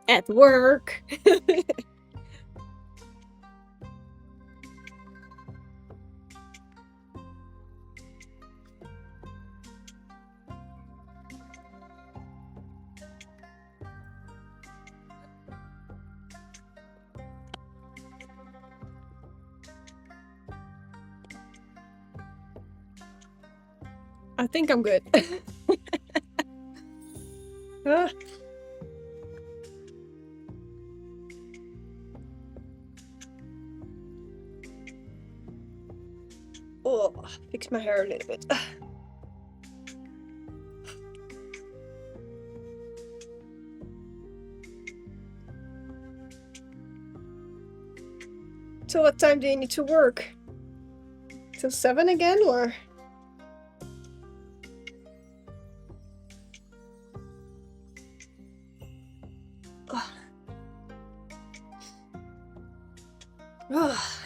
at work. I think I'm good. Ah. Oh, fix my hair a little bit. So what time do you need to work? Till 7 again, or? Oh. Oh.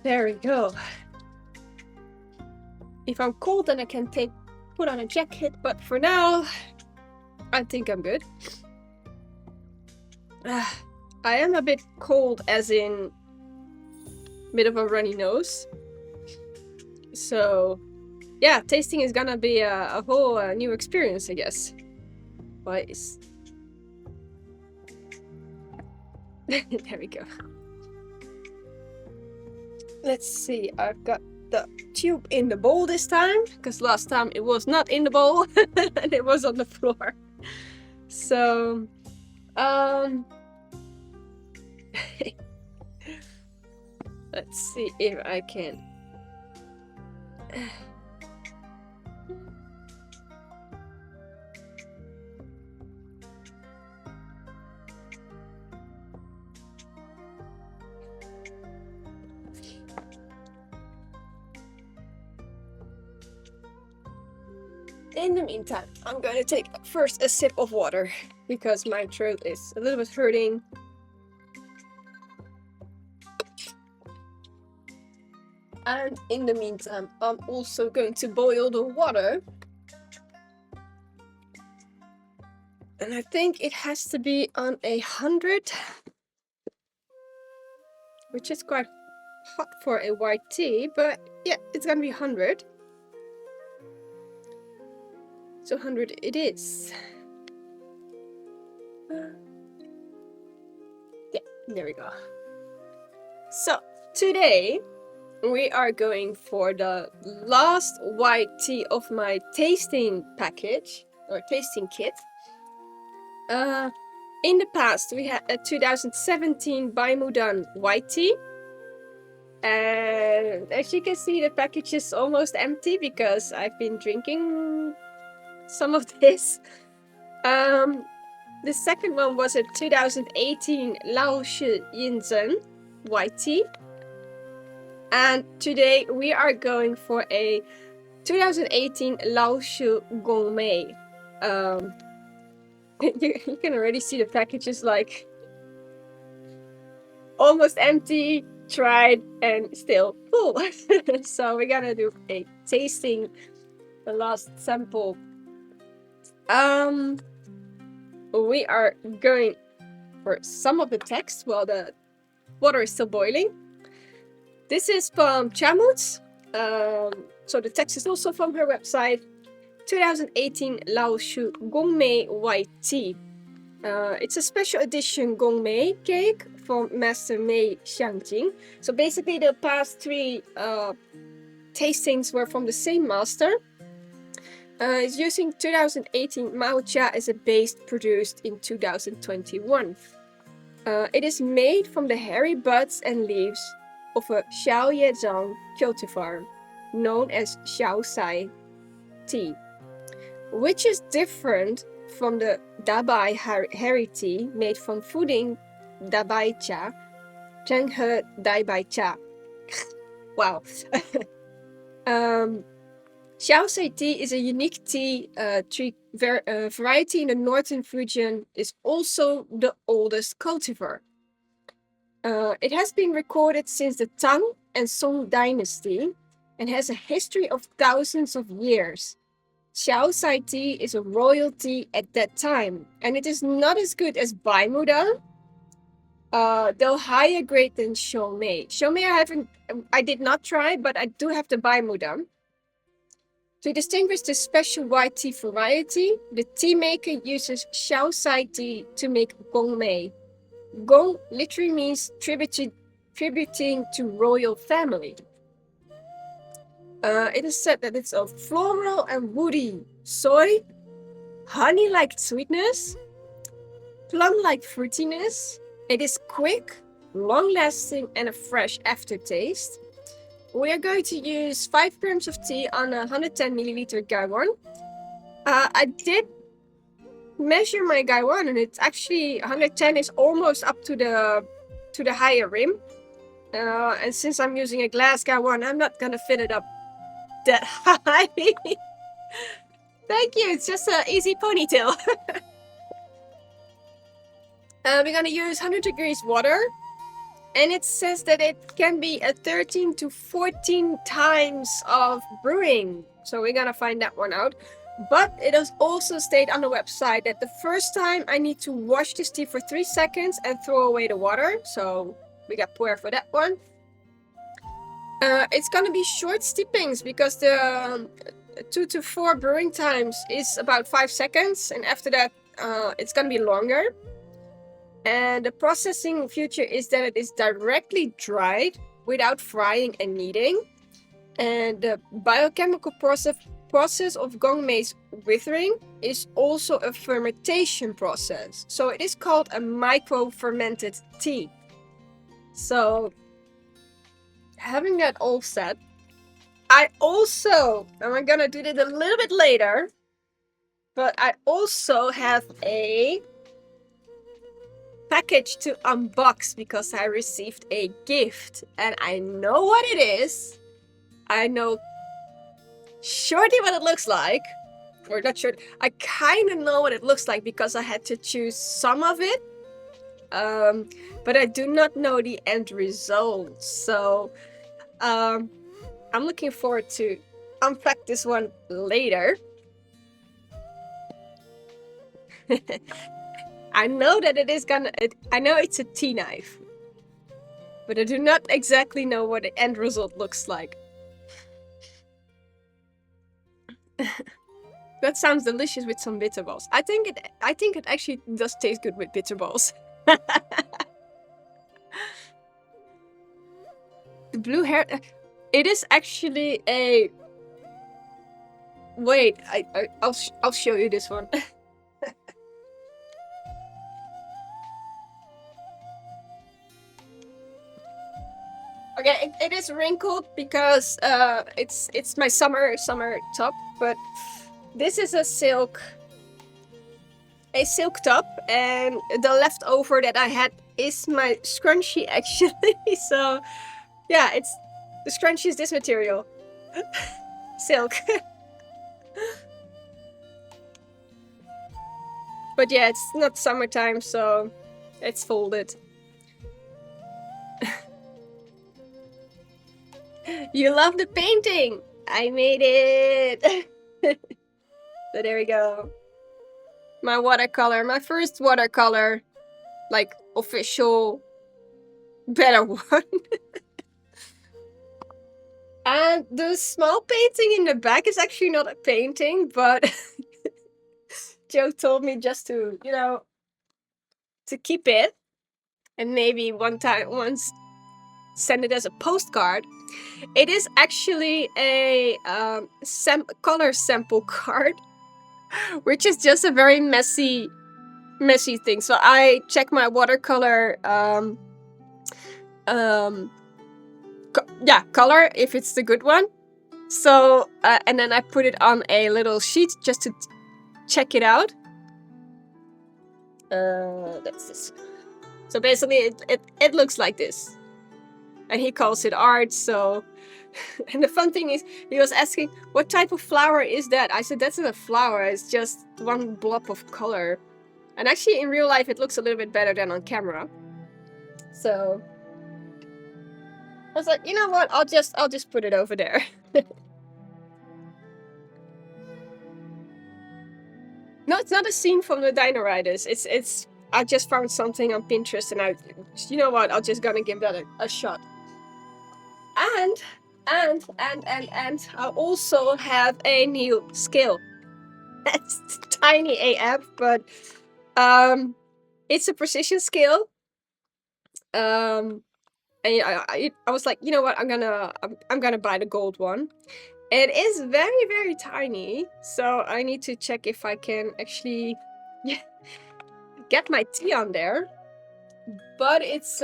There we go. If I'm cold, then I can put on a jacket, but for now, I think I'm good. I am a bit cold, as in bit of a runny nose. So, yeah, tasting is gonna be a whole new experience, I guess. But there we go. Let's see, I've got the tube in the bowl this time, because last time it was not in the bowl and it was on the floor. So, let's see if I can. In the meantime, I'm going to take first a sip of water because my throat is a little bit hurting. And in the meantime, I'm also going to boil the water. And I think it has to be on 100, which is quite hot for a white tea, but yeah, it's gonna be 100. So 100 it is. Yeah, there we go. So today we are going for the last white tea of my tasting package or tasting kit. In the past we had a 2017 Baimudan white tea. And as you can see, the package is almost empty because I've been drinking some of this. The second one was a 2018 Laoshu Gongmei white tea. And today we are going for a 2018 Laoshu Gongmei. You can already see the package is like almost empty, tried, and still full. So we're gonna do a tasting, the last sample. We are going for some of the text while the water is still boiling. This is from Chamut's. So the text is also from her website. 2018 Laoshu Gongmei white tea. It's a special edition Gongmei cake from Master Mei Xiangjing. So basically the past 3 tastings were from the same master. It's using 2018 Maocha as a base produced in 2021. It is made from the hairy buds and leaves of a Xiaoyezhang cultivar known as Xiaosai tea, which is different from the Dabai hairy tea made from Fuding Dabai cha, Zhenghe Daibai cha. Wow. Xiaosai tea is a unique tea variety in the northern region, is also the oldest cultivar. It has been recorded since the Tang and Song dynasty and has a history of thousands of years. Shaosai tea is a royalty at that time, and it is not as good as Baimudan, though higher grade than Shomei. Shomei I did not try, but I do have the Baimudan. To distinguish the special white tea variety, the tea maker uses Shaosai tea to make Gongmei. Gong literally means tributing to royal family. It is said that it's of floral and woody, soy, honey-like sweetness, plum-like fruitiness. It is quick, long-lasting, and a fresh aftertaste. We are going to use 5 grams of tea on a 110 milliliter gaiwan. I did measure my gaiwan, and it's actually 110 is almost up to the higher rim. And since I'm using a glass gaiwan, I'm not gonna fit it up that high. Thank you. It's just an easy ponytail. We're gonna use 100 degrees water, and it says that it can be a 13 to 14 times of brewing. So we're gonna find that one out. But it does also state on the website that the first time I need to wash this tea for 3 seconds and throw away the water. So we got puer for that one. It's gonna be short steepings because the 2 to 4 brewing times is about 5 seconds, and after that it's gonna be longer. And the processing feature is that it is directly dried without frying and kneading. And the biochemical process of Gongmei's withering is also a fermentation process. So it is called a micro-fermented tea. So having that all said, I also, and we're gonna do it a little bit later, but I also have a package to unbox because I received a gift, and I know what it is. I know shortly what it looks like, or not short. I kind of know what it looks like because I had to choose some of it, but I do not know the end result. So I'm looking forward to unpack this one later. I know that it is I know it's a tea knife, but I do not exactly know what the end result looks like. That sounds delicious with some bitter balls. I think it actually does taste good with bitter balls. The blue hair. It is actually a. Wait, I'll show you this one. Okay, it is wrinkled because it's my summer top, but this is a silk top, and the leftover that I had is my scrunchie actually. So yeah, the scrunchie is this material. Silk. But yeah, it's not summertime, so it's folded. You love the painting! I made it! So there we go. My watercolor, my first watercolor, like official better one. And the small painting in the back is actually not a painting, but Joe told me just to, to keep it, and maybe once send it as a postcard. It is actually a color sample card, which is just a very messy thing. So I check my watercolor color if it's the good one. So and then I put it on a little sheet just to check it out. That's this. So basically it looks like this. And he calls it art, so... And the fun thing is, he was asking, what type of flower is that? I said, that's not a flower, it's just one blob of color. And actually, in real life, it looks a little bit better than on camera. So... I was like, you know what, I'll just put it over there. it's not a scene from the Dino Riders. It's I just found something on Pinterest and you know what? I'm just gonna give that a shot. And I also have a new skill. That's tiny AF, but it's a precision skill. And I was like, you know what? I'm gonna buy the gold one. It is very, very tiny, so I need to check if I can actually get my tea on there. But it's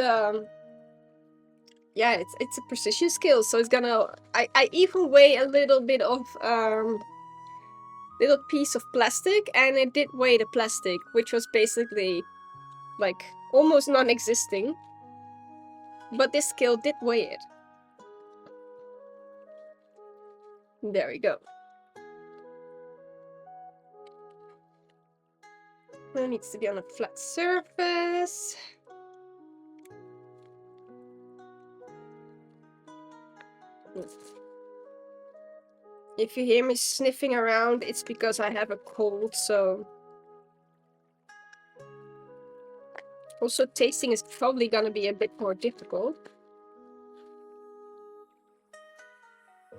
yeah, it's a precision skill, so it's gonna. I even weigh a little bit of little piece of plastic, and it did weigh the plastic, which was basically like almost non-existing. But this skill did weigh it. There we go. It needs to be on a flat surface. If you hear me sniffing around, it's because I have a cold, so... Also, tasting is probably gonna be a bit more difficult.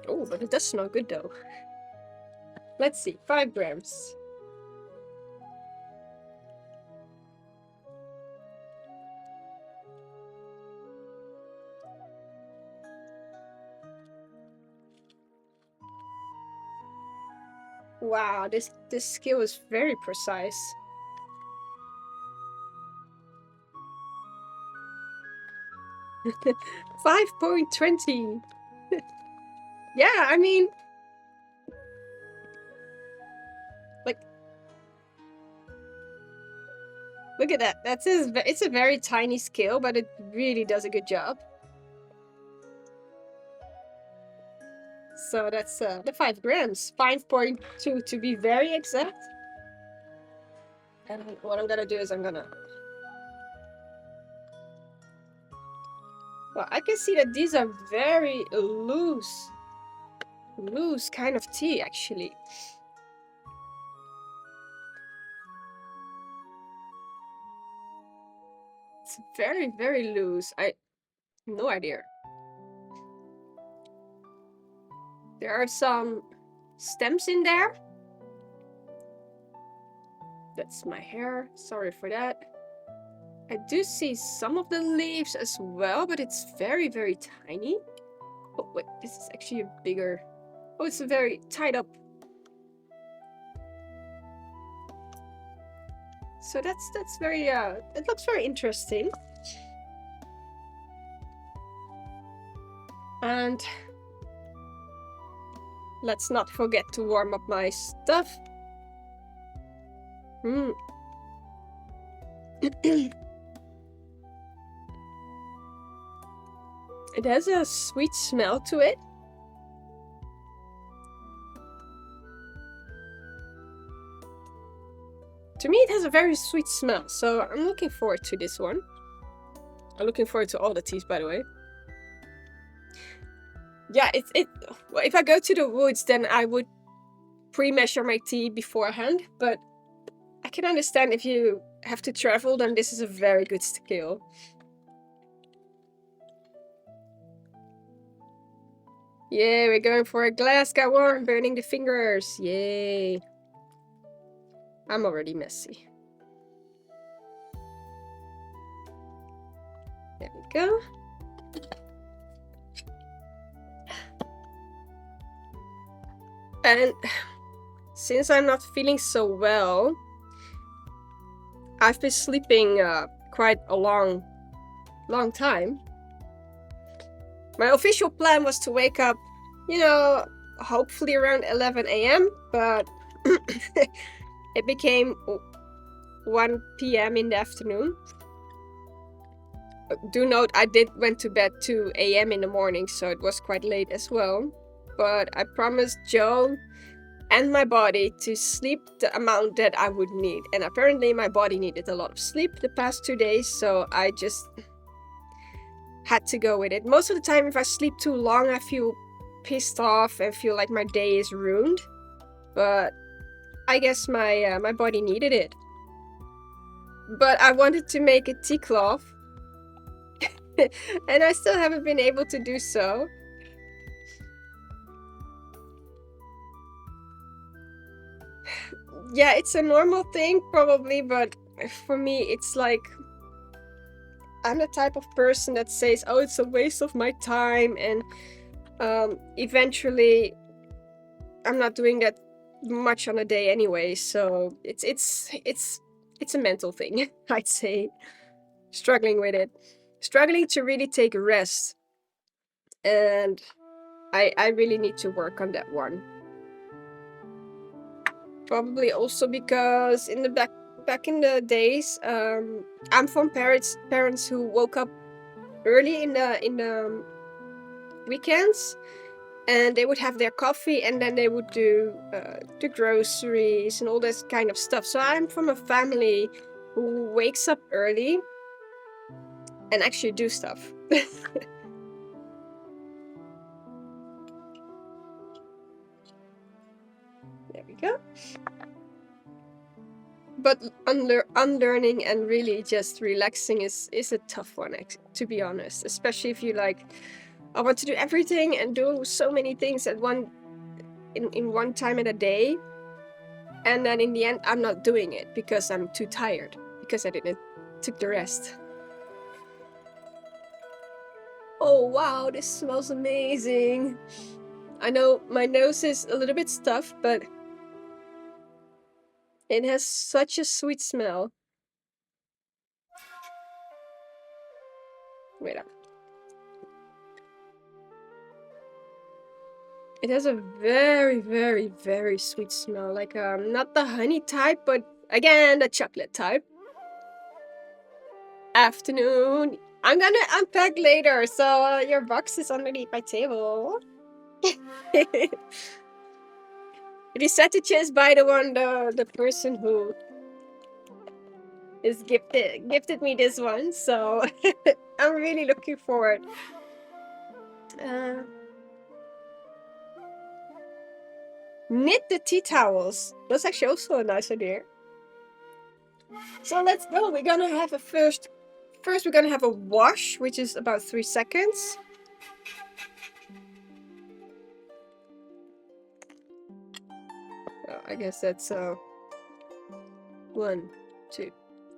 Oh, but it does smell good though. Let's see, 5 grams. Wow, this skill is very precise. $5.20. Yeah, I mean, like, look at that. It's a very tiny skill, but it really does a good job. So that's the 5 grams, 5.2 to be very exact. And what I'm gonna do is well, I can see that these are very loose kind of tea, actually. It's very, very loose. I no idea. There are some stems in there. That's my hair. Sorry for that. I do see some of the leaves as well, but it's very, very tiny. Oh, wait, this is actually a bigger... Oh, it's a very tied up. So that's very, it looks very interesting. And let's not forget to warm up my stuff. It has a sweet smell to it. To me, it has a very sweet smell, so I'm looking forward to this one. I'm looking forward to all the teas, by the way. Yeah, well, if I go to the woods, then I would pre-measure my tea beforehand, but I can understand if you have to travel, then this is a very good skill. Yeah, we're going for a glass got warm, burning the fingers. Yay. I'm already messy. There we go. And since I'm not feeling so well, I've been sleeping quite a long time. My official plan was to wake up, you know, hopefully around 11 a.m., but it became 1 p.m. in the afternoon. Do note, I did went to bed 2 a.m. in the morning, so it was quite late as well. But I promised Joe and my body to sleep the amount that I would need. And apparently my body needed a lot of sleep the past 2 days, so I just had to go with it. Most of the time, if I sleep too long, I feel pissed off and feel like my day is ruined. But I guess my body needed it. But I wanted to make a tea cloth, and I still haven't been able to do so. Yeah, it's a normal thing probably, but for me it's like I'm the type of person that says, "Oh, it's a waste of my time," and eventually I'm not doing that much on a day anyway. So it's a mental thing, I'd say. Struggling with it, struggling to really take a rest, and I really need to work on that one. Probably also because in the back in the days, I'm from parents who woke up early in the weekends, and they would have their coffee, and then they would do the groceries and all this kind of stuff. So I'm from a family who wakes up early and actually do stuff. There we go. But unlearning and really just relaxing is a tough one, to be honest. Especially if you like, I want to do everything and do so many things at in one time in a day, and then in the end I'm not doing it because I'm too tired because I didn't took the rest. Oh wow, this smells amazing. I know my nose is a little bit stuffed, but it has such a sweet smell. Wait up. It has a very, very, very sweet smell. Like, not the honey type, but again, the chocolate type. Afternoon. I'm gonna unpack later, so your box is underneath my table. It is set to just by the person who is gifted me this one, so I'm really looking forward. Knit the tea towels. That's actually also a nice idea. So let's go. We're gonna have a first we're gonna have a wash, which is about 3 seconds. Oh, I guess that's 1, 2,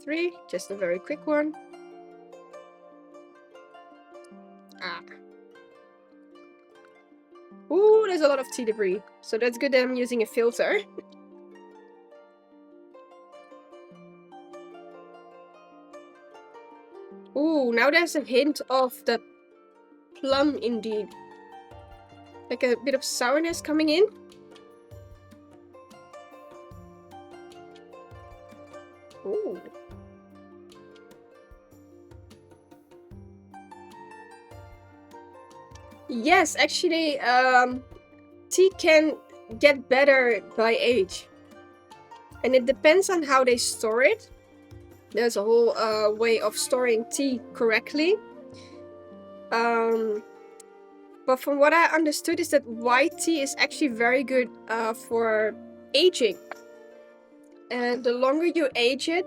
3. Just a very quick one. Ah. Ooh, there's a lot of tea debris. So that's good that I'm using a filter. Ooh, now there's a hint of the plum indeed. Like a bit of sourness coming in. Ooh. Yes, actually, tea can get better by age. And it depends on how they store it. There's a whole way of storing tea correctly. But from what I understood is that white tea is actually very good for aging. And the longer you age it,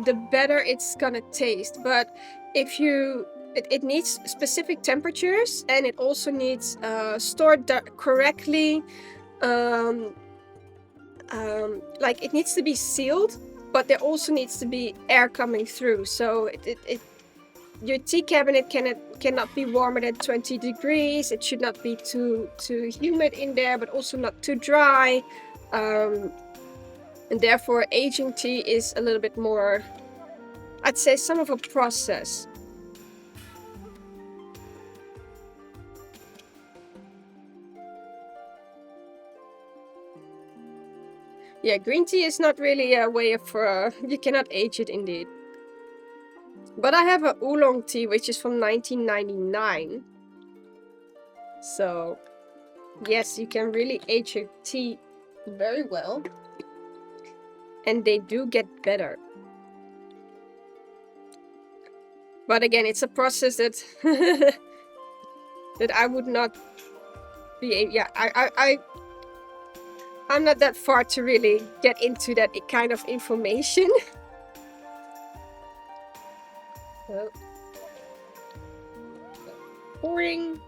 the better it's gonna taste. But if you... It needs specific temperatures, and it also needs stored correctly. Like, it needs to be sealed, but there also needs to be air coming through. So your tea cabinet cannot be warmer than 20 degrees. It should not be too humid in there, but also not too dry. And therefore, aging tea is a little bit more, I'd say, some of a process. Yeah, green tea is not really a way of... you cannot age it indeed. But I have a oolong tea, which is from 1999. So, yes, you can really age your tea very well. And they do get better. But again, it's a process that that I would not be... Yeah, I'm not that far to really get into that kind of information. Oh. Pouring.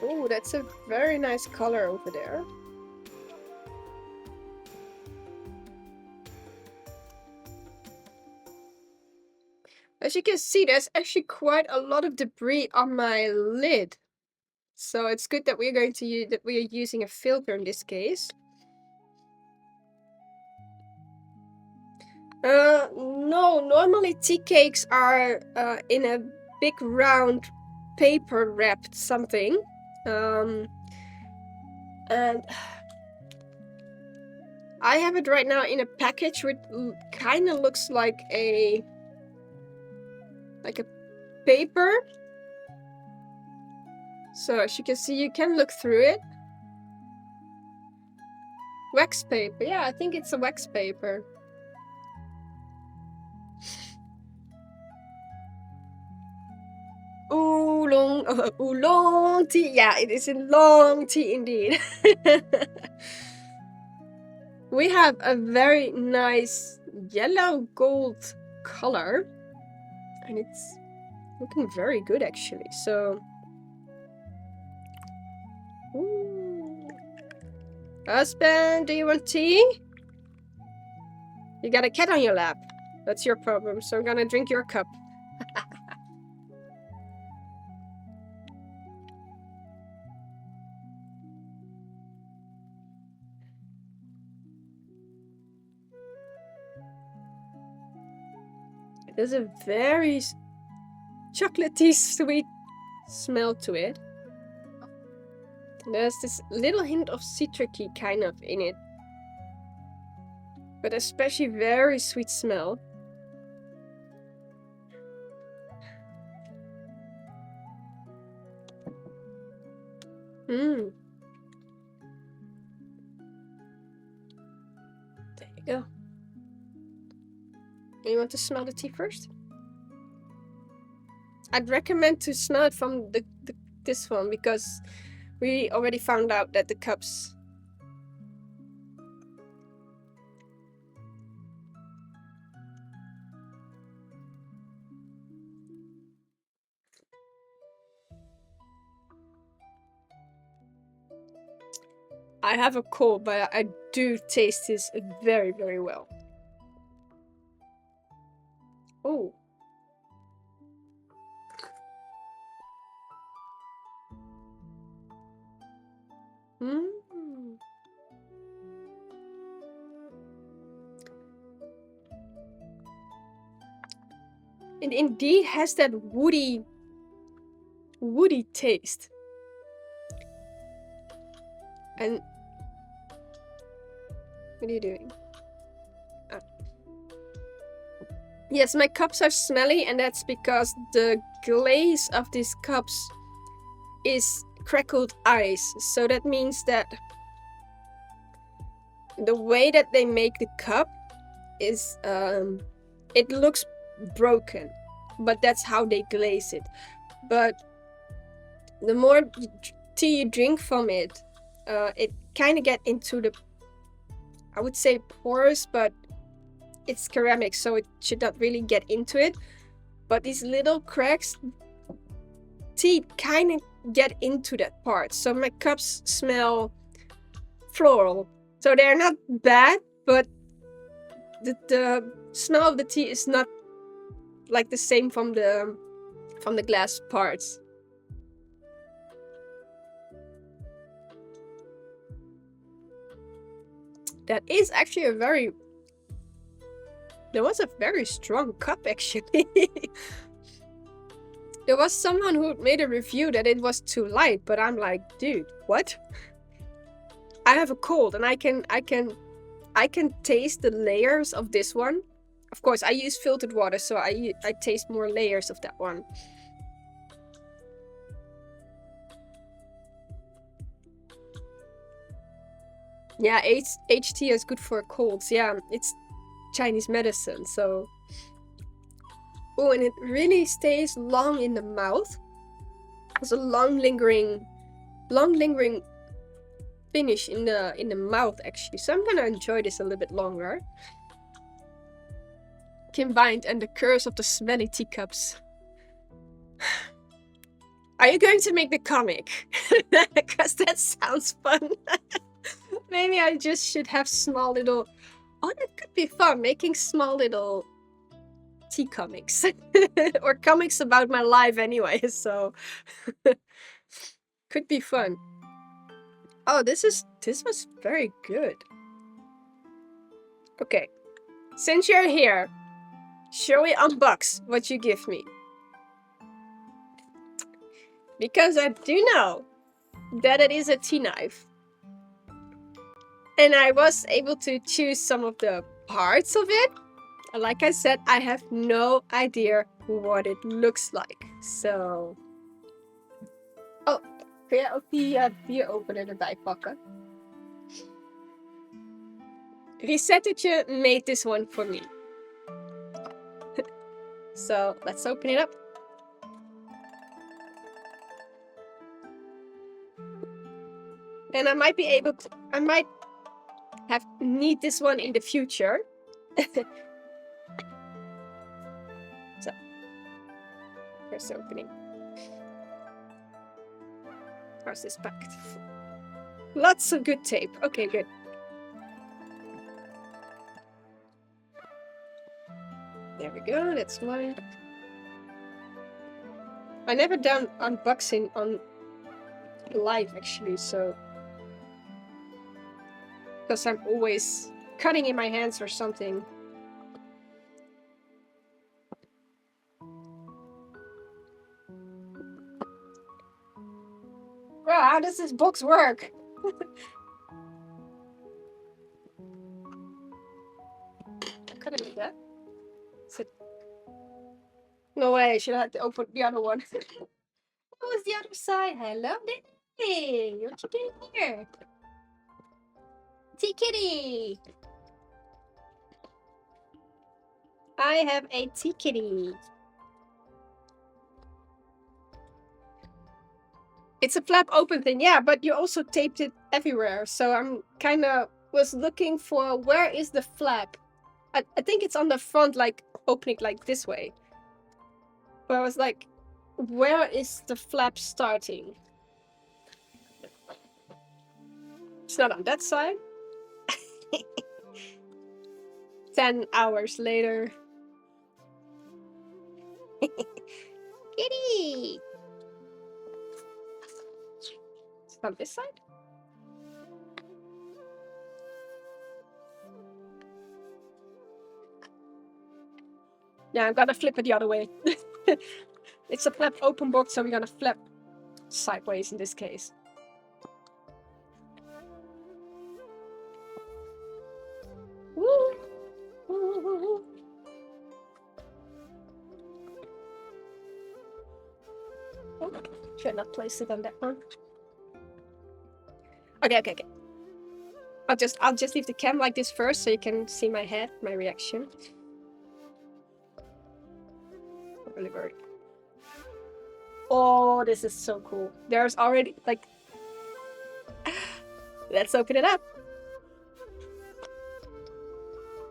Oh, that's a very nice color over there. As you can see, there's actually quite a lot of debris on my lid. So it's good that we're going to use that we are using a filter in this case. No, normally tea cakes are in a big round paper wrapped something. And I have it right now in a package which kind of looks like a paper. So as you can see, you can look through it. Wax paper. Yeah, I think it's a wax paper. Oolong tea. Yeah, it is a long tea indeed. We have a very nice yellow gold color, and it's looking very good actually. So, ooh. Husband, do you want tea? You got a cat on your lap. That's your problem. So I'm gonna drink your cup. There's a very chocolatey sweet smell to it. There's this little hint of citricy kind of in it, but especially very sweet smell. There you go. You want to smell the tea first? I'd recommend to smell it from this one, because we already found out that the cups... I have a cold, but I do taste this very, very well. Oh. It indeed has that woody taste. And what are you doing? Yes, my cups are smelly, and that's because the glaze of these cups is crackled ice. So that means that the way that they make the cup is it looks broken, but that's how they glaze it. But the more tea you drink from it, it kind of get into the, I would say, pores, but it's ceramic, so it should not really get into it. But these little cracks, tea kind of get into that part. So my cups smell floral. So they're not bad, but the smell of the tea is not like the same from the glass parts. That is actually a very... There was a very strong cup, actually. There was someone who made a review that it was too light, but I'm like, dude, what? I have a cold, and I can taste the layers of this one. Of course, I use filtered water, so I taste more layers of that one. Yeah, HT is good for colds. Yeah, it's Chinese medicine, so... Oh, and it really stays long in the mouth. It's a long lingering finish in the mouth actually, so I'm gonna enjoy this a little bit longer. Combined and the curse of the smelly teacups. Are you going to make the comic? Because that sounds fun. Maybe I just should have small little... Oh, that could be fun, making small little tea comics. Or comics about my life anyway, so... could be fun. Oh, this was very good. Okay. Since you're here, shall we unbox what you give me? Because I do know that it is a tea knife. And I was able to choose some of the parts of it. Like I said, I have no idea what it looks like. So... Oh, kun jij ook die bieropener erbij pakken? Resettetje made this one for me. So, let's open it up. And I might be able to... I might need this one in the future. So, here's the opening. How's this packed? Lots of good tape. Okay, good. There we go, that's mine. I never done unboxing on live actually, so... Because I'm always cutting in my hands or something. Bro, how does this box work? Could I do that? No way, I should have to open the other one. What was the other side? Hello, Danny. What you doing here? Tea kitty. I have a tea kitty. It's a flap open thing, yeah, but you also taped it everywhere. So I'm kind of was looking for where is the flap. I think it's on the front, like opening like this way. But I was like, where is the flap starting? It's not on that side. 10 hours later. Kitty! It's on this side? Yeah, I'm gonna flip it the other way. It's a flap open box, so we're gonna flap sideways in this case. Woo! Woo! Oh, should not place it on that one. Okay. I'll just leave the cam like this first, so you can see my head, my reaction. Really worried. Oh, this is so cool. There's already like. Let's open it up.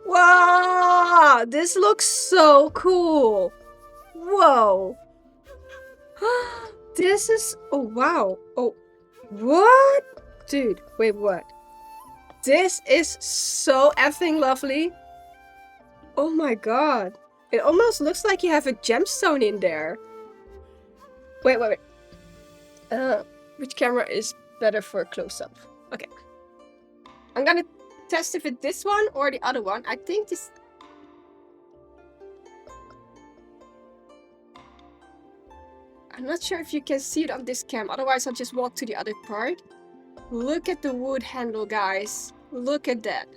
Wow, this looks so cool. Whoa. This is... Oh, wow. Oh, what? Dude, wait, what? This is so effing lovely. Oh my god. It almost looks like you have a gemstone in there. Wait. Which camera is better for a close-up? Okay. I'm gonna test if it's this one or the other one. I think this... I'm not sure if you can see it on this cam. Otherwise, I'll just walk to the other part. Look at the wood handle, guys. Look at that.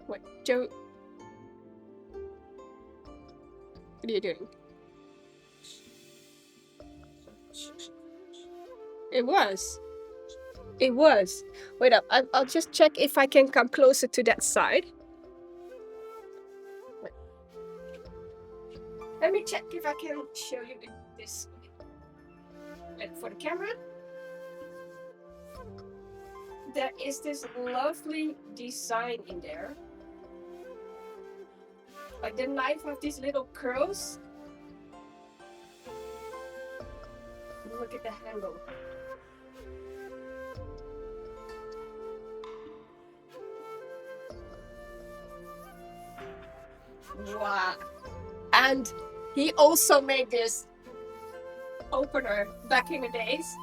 Wait, Joe... What are you doing? It was. It was. Wait up. I'll just check if I can come closer to that side. Wait. Let me check if I can show you this. And for the camera, there is this lovely design in there. Like the knife has these little curls. Look at the handle. Wow. And he also made this opener back in the days.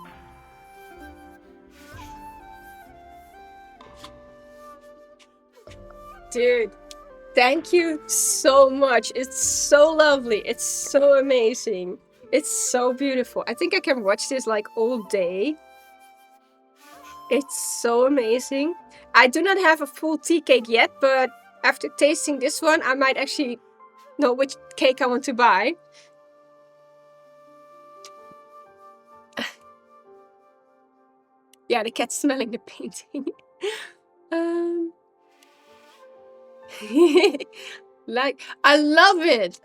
Dude, thank you so much. It's so lovely. It's so amazing. It's so beautiful. I think I can watch this like all day. It's so amazing. I do not have a full tea cake yet, but after tasting this one, I might actually know which cake I want to buy. Yeah, the cat's smelling the painting. Like, I love it.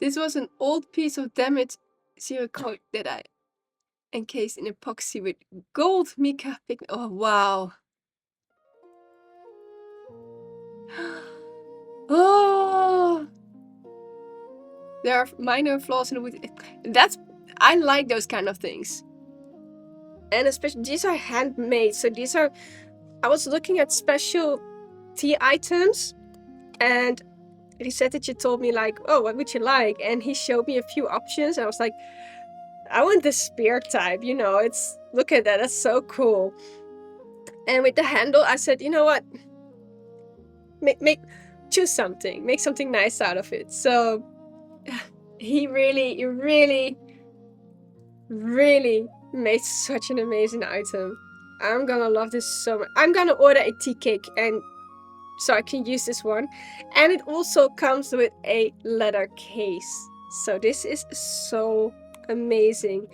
This was an old piece of damaged zero coat that I encased in epoxy with gold mica pigment. Oh, wow. Oh, there are minor flaws in the wood. I like those kind of things. And especially, these are handmade. So these are, I was looking at special tea items, and he said that you told me like, oh, what would you like? And he showed me a few options. I was like, I want the spear type, you know, look at that, that's so cool. And with the handle, I said, you know what? Choose something, make something nice out of it. So he really made such an amazing item. I'm gonna love this so much. I'm gonna order a tea cake and so I can use this one. And it also comes with a leather case. So this is so amazing.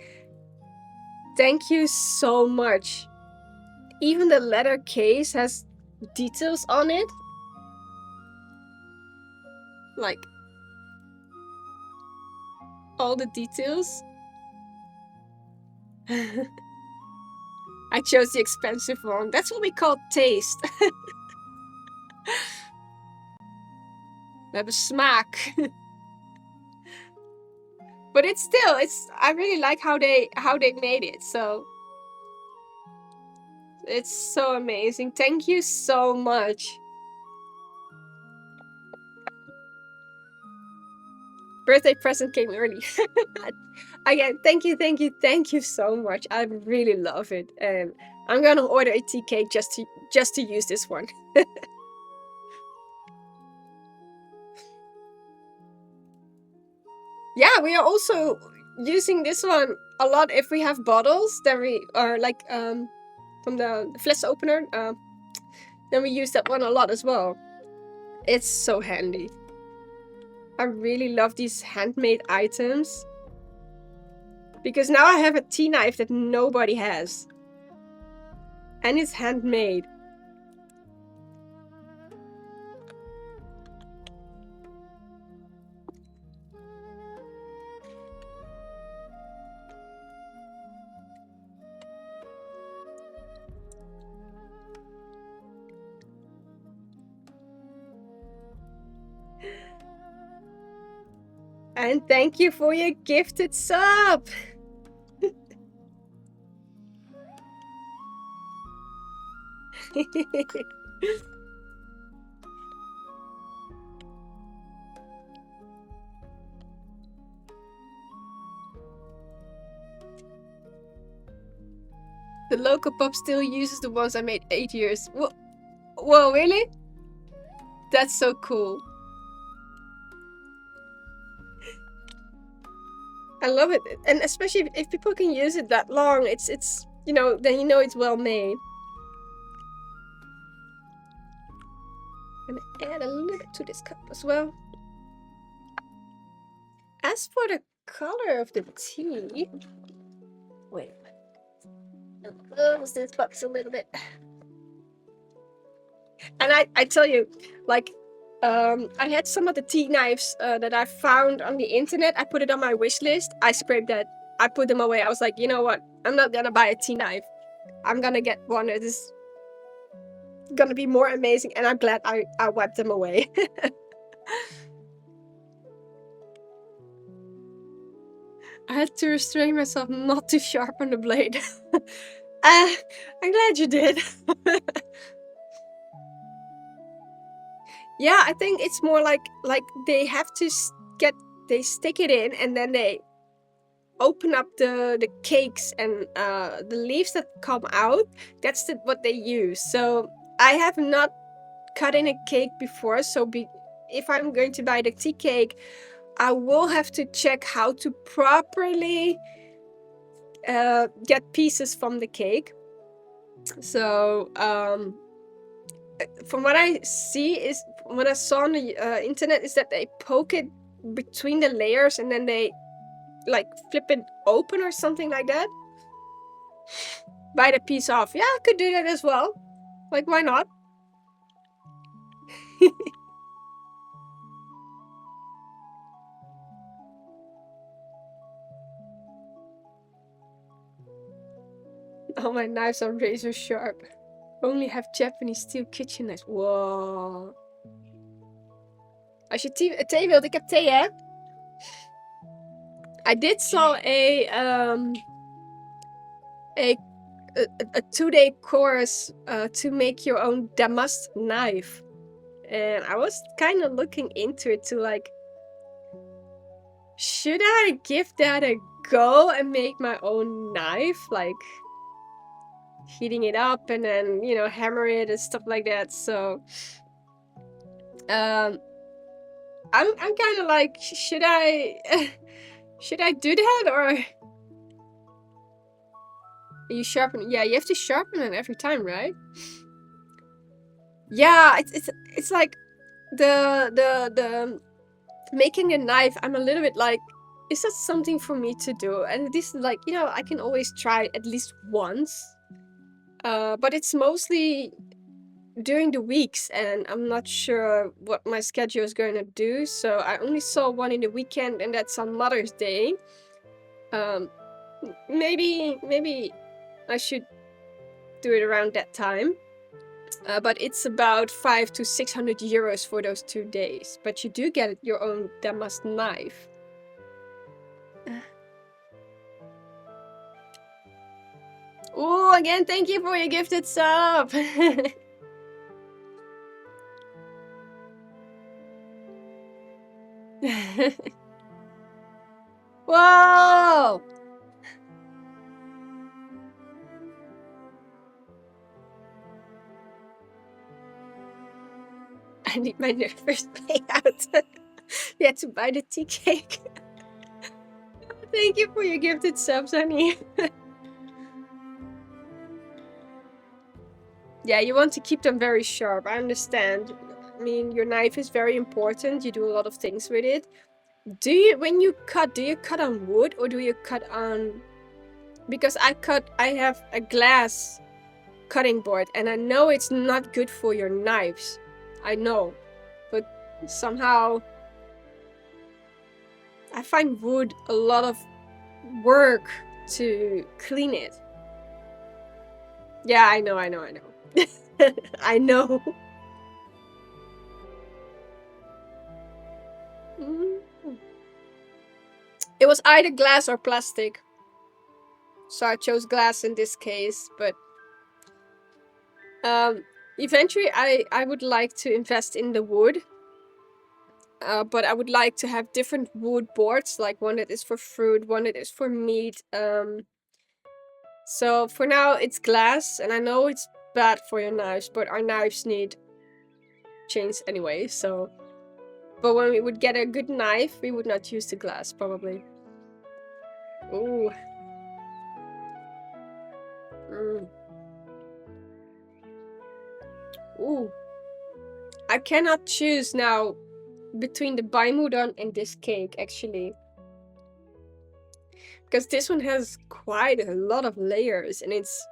Thank you so much. Even the leather case has details on it. Like all the details. I chose the expensive one. That's what we call taste. We have a smack. But I really like how they made it. So it's so amazing. Thank you so much. Birthday present came early. Again, thank you so much. I really love it. And I'm gonna order a tea cake just to use this one. Yeah, we are also using this one a lot if we have bottles. Then we are like from the flash opener. Then we use that one a lot as well. It's so handy. I really love these handmade items. Because now I have a tea knife that nobody has. And it's handmade. And thank you for your gifted sub! The local pub still uses the ones I made 8 years. Whoa, really? That's so cool. I love it. And especially if people can use it that long, it's you know, then you know it's well made. I'm gonna add a little bit to this cup as well. As for the color of the tea, wait, I'll close this box a little bit. And I tell you, like, I had some of the tea knives that I found on the internet. I put it on my wish list. I scraped that. I put them away. I was like, you know what? I'm not gonna buy a tea knife. I'm gonna get one that is gonna be more amazing, and I'm glad I wiped them away. I had to restrain myself not to sharpen the blade. I'm glad you did. Yeah, I think it's more like they have to they stick it in, and then they open up the cakes and the leaves that come out. That's what they use. So I have not cut in a cake before, so if I'm going to buy the tea cake, I will have to check how to properly get pieces from the cake. So from what I saw on the internet is that they poke it between the layers and then they like flip it open or something like that. Bite a piece off. Yeah, I could do that as well. Like, why not? All my knives are razor sharp. Only have Japanese steel kitchen knives. Wow. Als je thee wilt, ik heb thee, hè? I did saw a 2-day course to make your own damask knife, and I was kind of looking into it to like, should I give that a go and make my own knife, like heating it up and then, you know, hammer it and stuff like that. So I'm kind of like, should I do that, or you sharpen? Yeah, you have to sharpen it every time, right? Yeah, it's like the making a knife. I'm a little bit like, is that something for me to do? And this is like, you know, I can always try at least once, but it's mostly during the weeks, and I'm not sure what my schedule is going to do. So I only saw one in the weekend, and that's on Mother's Day. Maybe I should do it around that time. But it's about 500 to 600 euros for those 2 days. But you do get your own damask knife. Oh, again, thank you for your gifted sub. Whoa! I need my nervous payout. You had to buy the tea cake. Thank you for your gifted subs, honey. Yeah, you want to keep them very sharp. I understand. I mean, your knife is very important. You do a lot of things with it. When you cut, do you cut on wood or do you cut on... Because I have a glass cutting board, and I know it's not good for your knives. I know. But somehow I find wood a lot of work to clean it. Yeah, I know. I know. It was either glass or plastic. So I chose glass in this case, but eventually I would like to invest in the wood. But I would like to have different wood boards, like one that is for fruit, one that is for meat. So for now it's glass, and I know it's bad for your knives, but our knives need change anyway, so... But when we would get a good knife, we would not use the glass, probably. Ooh. Ooh. I cannot choose now between the baimudon and this cake, actually. Because this one has quite a lot of layers, and it's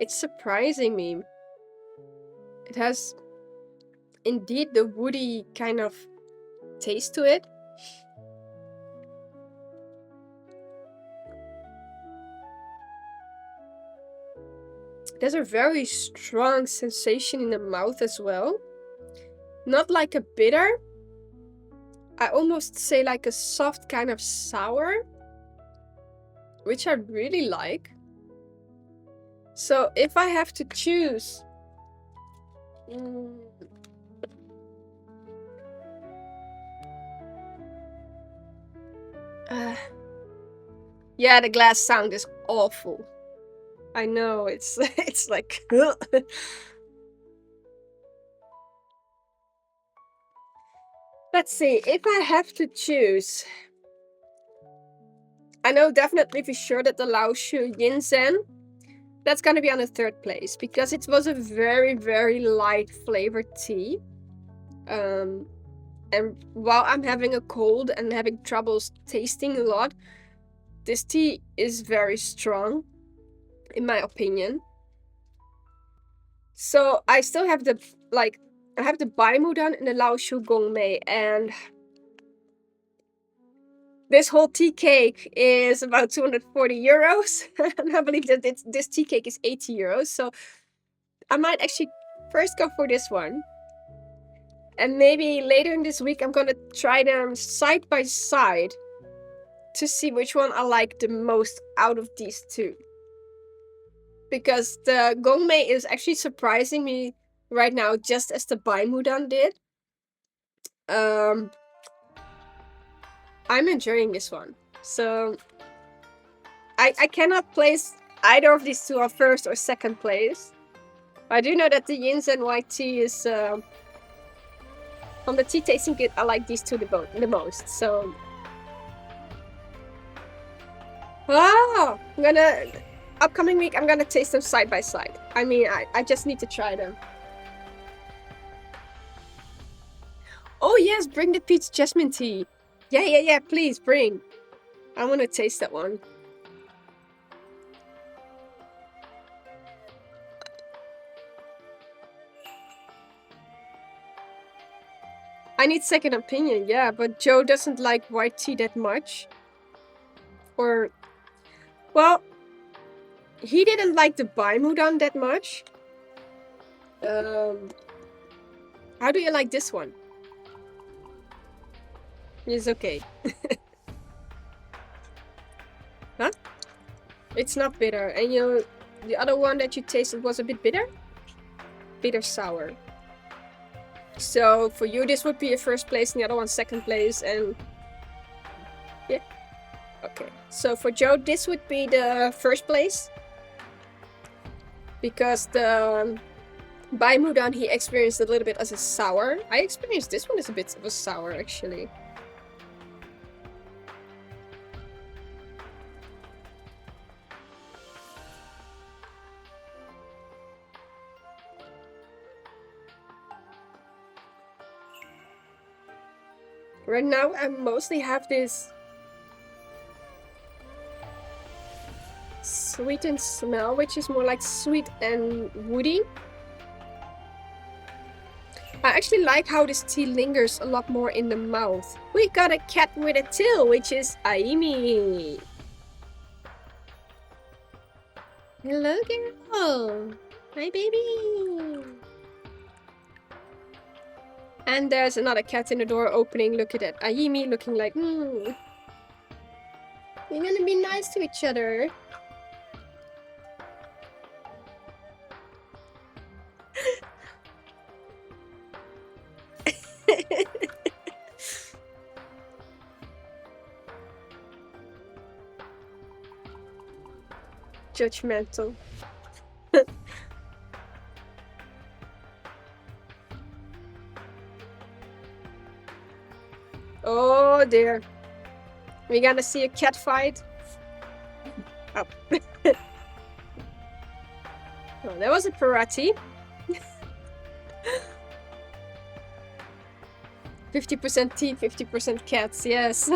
surprising me. It has indeed the woody kind of taste to it. There's a very strong sensation in the mouth as well. Not like a bitter. I almost say like a soft kind of sour, which I really like. So if I have to choose, yeah, the glass sound is awful. I know, it's it's like let's see, if I have to choose, I know definitely for sure that the Laoshu Yinzen, that's gonna be on the third place because it was a very, very light flavored tea. And while I'm having a cold and having troubles tasting a lot, this tea is very strong, in my opinion. So I still have the, like, I have the Baimudan and the Laoshu Gongmei, and this whole tea cake is about 240 euros. And I believe that this tea cake is 80 euros. So I might actually first go for this one. And maybe later in this week, I'm gonna try them side by side to see which one I like the most out of these two. Because the Gongmei is actually surprising me right now, just as the Baimudan did. I'm enjoying this one. So I cannot place either of these two on first or second place. I do know that the Yinzen white tea is from the tea tasting kit, I like these two the most. So upcoming week I'm gonna taste them side by side. I mean, I just need to try them. Oh yes, bring the peach jasmine tea. Yeah, please bring. I want to taste that one. I need second opinion, yeah, but Joe doesn't like white tea that much. Or, well, he didn't like the Baimudan that much. How do you like this one? It's okay. Huh? It's not bitter. And the other one that you tasted was a bit bitter? Bitter sour. So for you, this would be a first place, and the other one second place, and yeah. Okay. So for Joe, this would be the first place because the Baimudan he experienced a little bit as a sour. I experienced this one as a bit of a sour, actually. Right now, I mostly have this sweetened smell, which is more like sweet and woody. I actually like how this tea lingers a lot more in the mouth. We got a cat with a tail, which is Aimi. Hello, girl. Hi, baby. And there's another cat in the door opening, looking at Ayimi, looking like, You're gonna be nice to each other. Judgmental. Oh dear. We gonna see a cat fight? Oh. Oh, that was a parati. 50% tea, 50% cats, yes.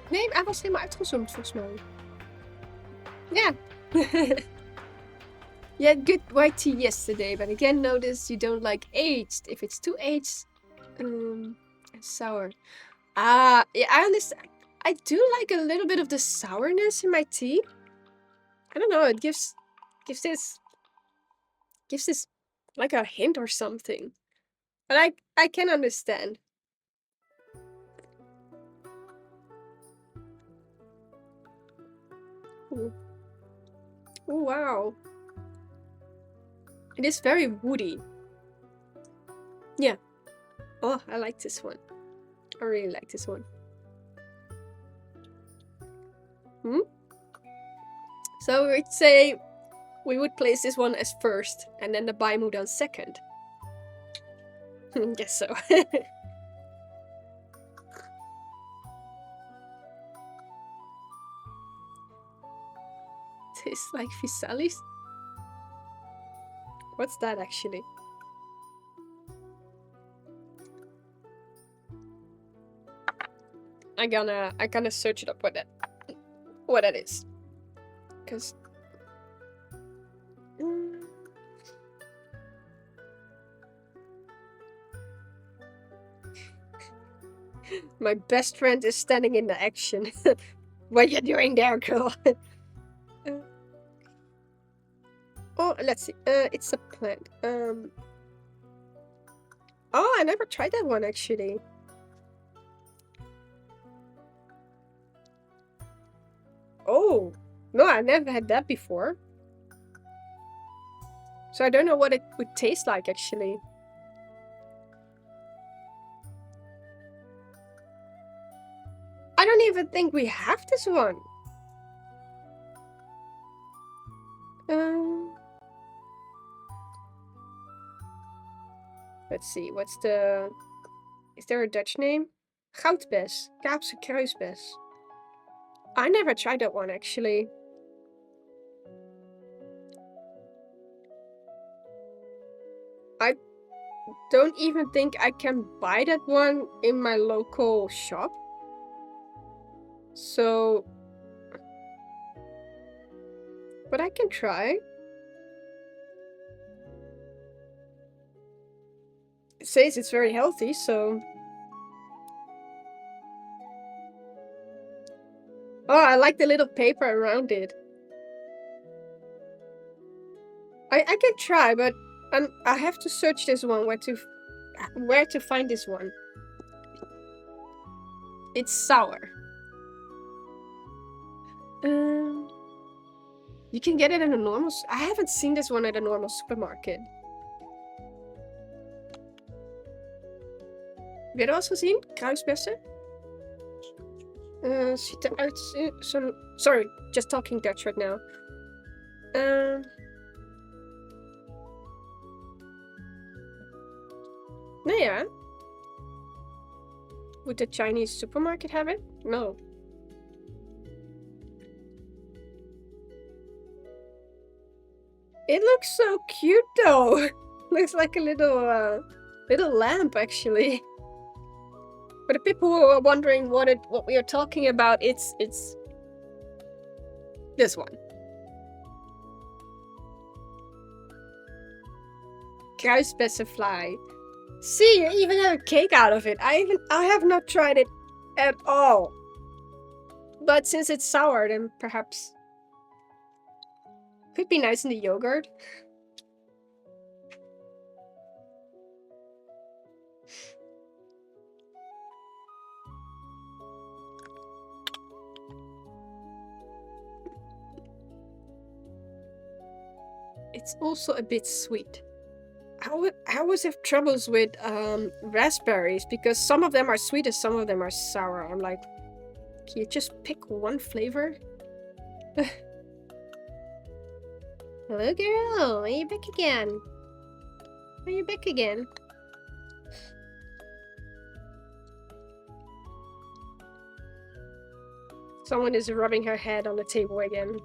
Nee, hij was helemaal uitgezoomd volgens mij. Ja. Yeah, good white tea yesterday, but again notice you don't like aged. If it's too aged, sour. Yeah, I understand. I do like a little bit of the sourness in my tea. I don't know, it gives this like a hint or something. But I can understand. Ooh. Oh wow. It is very woody. Yeah. Oh, I like this one. I really like this one. So we'd say we would place this one as first, and then the Baimut on second. Guess so. Tastes like Visalis? What's that actually? I gonna search it up what that is. Cause my best friend is standing in the action. What you doing there, girl? Oh, let's see. It's a plant. Oh, I never tried that one actually. Oh, no, I never had that before. So I don't know what it would taste like actually. I don't even think we have this one. Let's see, what's the... Is there a Dutch name? Goudbes. Kaapse kruisbes. I never tried that one, actually. I don't even think I can buy that one in my local shop. So... But I can try. It says it's very healthy, so... Oh, I like the little paper around it. I can try, but I have to search this one, where to find this one. It's sour. You can get it in a normal... I haven't seen this one at a normal supermarket. Heb je er al eens gezien? Kruisbessen? Ziet eruit... Sorry, just talking Dutch right now. Nou ja. Would the Chinese supermarket have it? No. It looks so cute though. Looks like a little lamp actually. For the people who are wondering what we are talking about, it's this one. Kruisbessenfly. See, you even have a cake out of it. I have not tried it at all. But since it's sour, then perhaps could be nice in the yogurt. It's also a bit sweet. I always have troubles with raspberries because some of them are sweet and some of them are sour. I'm like, can you just pick one flavor? Hello, girl. Are you back again? Are you back again? Someone is rubbing her head on the table again.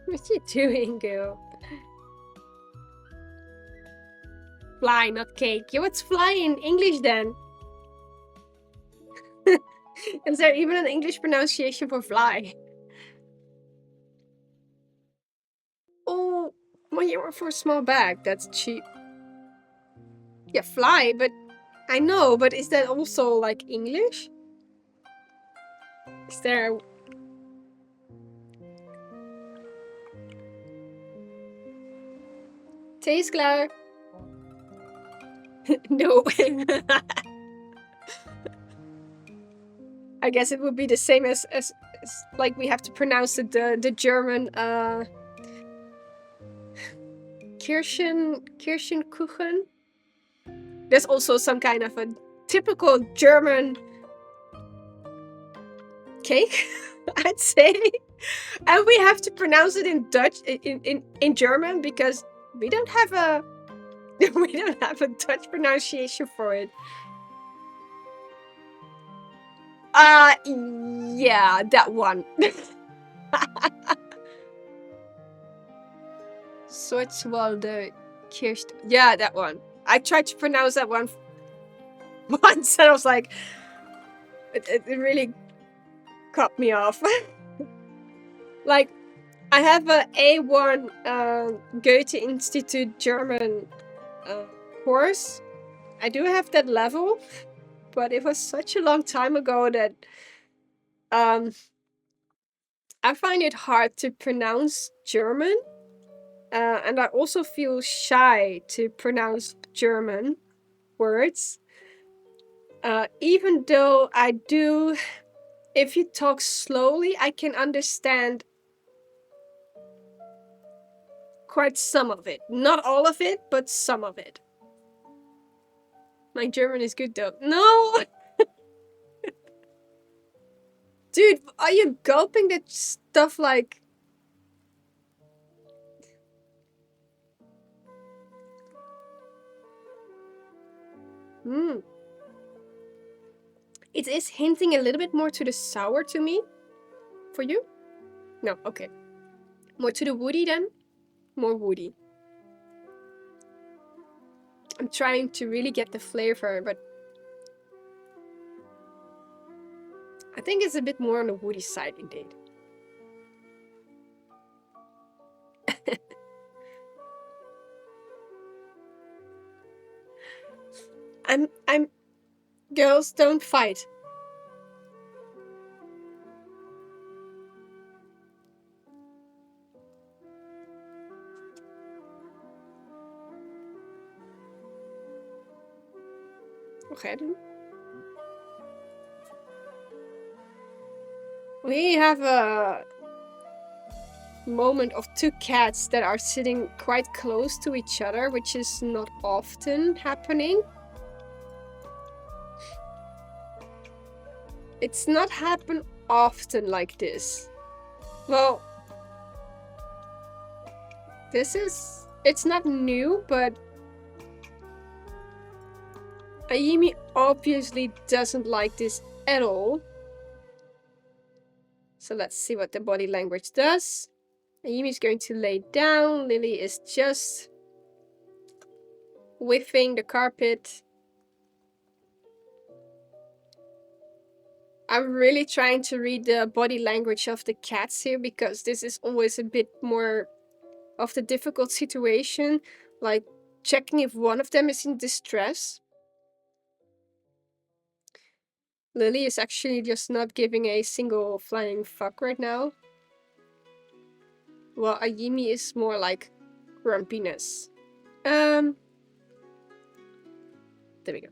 What you doing, girl? Fly, not cake. Yeah, what's fly in English then? Is there even an English pronunciation for fly? Oh, €1 for a small bag. That's cheap. Yeah, fly, but I know, but is that also like English? Is there... Thee is klaar. No. I guess it would be the same as like we have to pronounce it the German Kirschenkuchen. There's also some kind of a typical German cake, I'd say. And we have to pronounce it in Dutch, in German, because we don't have a Dutch pronunciation for it. Yeah, that one. Schwarzwälder Kirsch. Yeah, that one. I tried to pronounce that one once, and I was like, it really cut me off. Like, I have a A1 Goethe Institute German course. I do have that level, but it was such a long time ago that I find it hard to pronounce German. And I also feel shy to pronounce German words. Even though I do, if you talk slowly, I can understand quite some of it. Not all of it, but some of it. My German is good though. No! Dude, are you gulping that stuff like... It is hinting a little bit more to the sour to me. For you? No, okay. More to the woody then? More woody. I'm trying to really get the flavor, but I think it's a bit more on the woody side indeed. I'm girls don't fight. Okay then. We have a moment of two cats that are sitting quite close to each other, which is not often happening. It's not happen often like this. Well, it's not new, but Ayumi obviously doesn't like this at all. So let's see what the body language does. Ayumi is going to lay down. Lily is just whiffing the carpet. I'm really trying to read the body language of the cats here, because this is always a bit more of the difficult situation. Like checking if one of them is in distress. Lily is actually just not giving a single flying fuck right now. Well, Ayumi is more like grumpiness. There we go.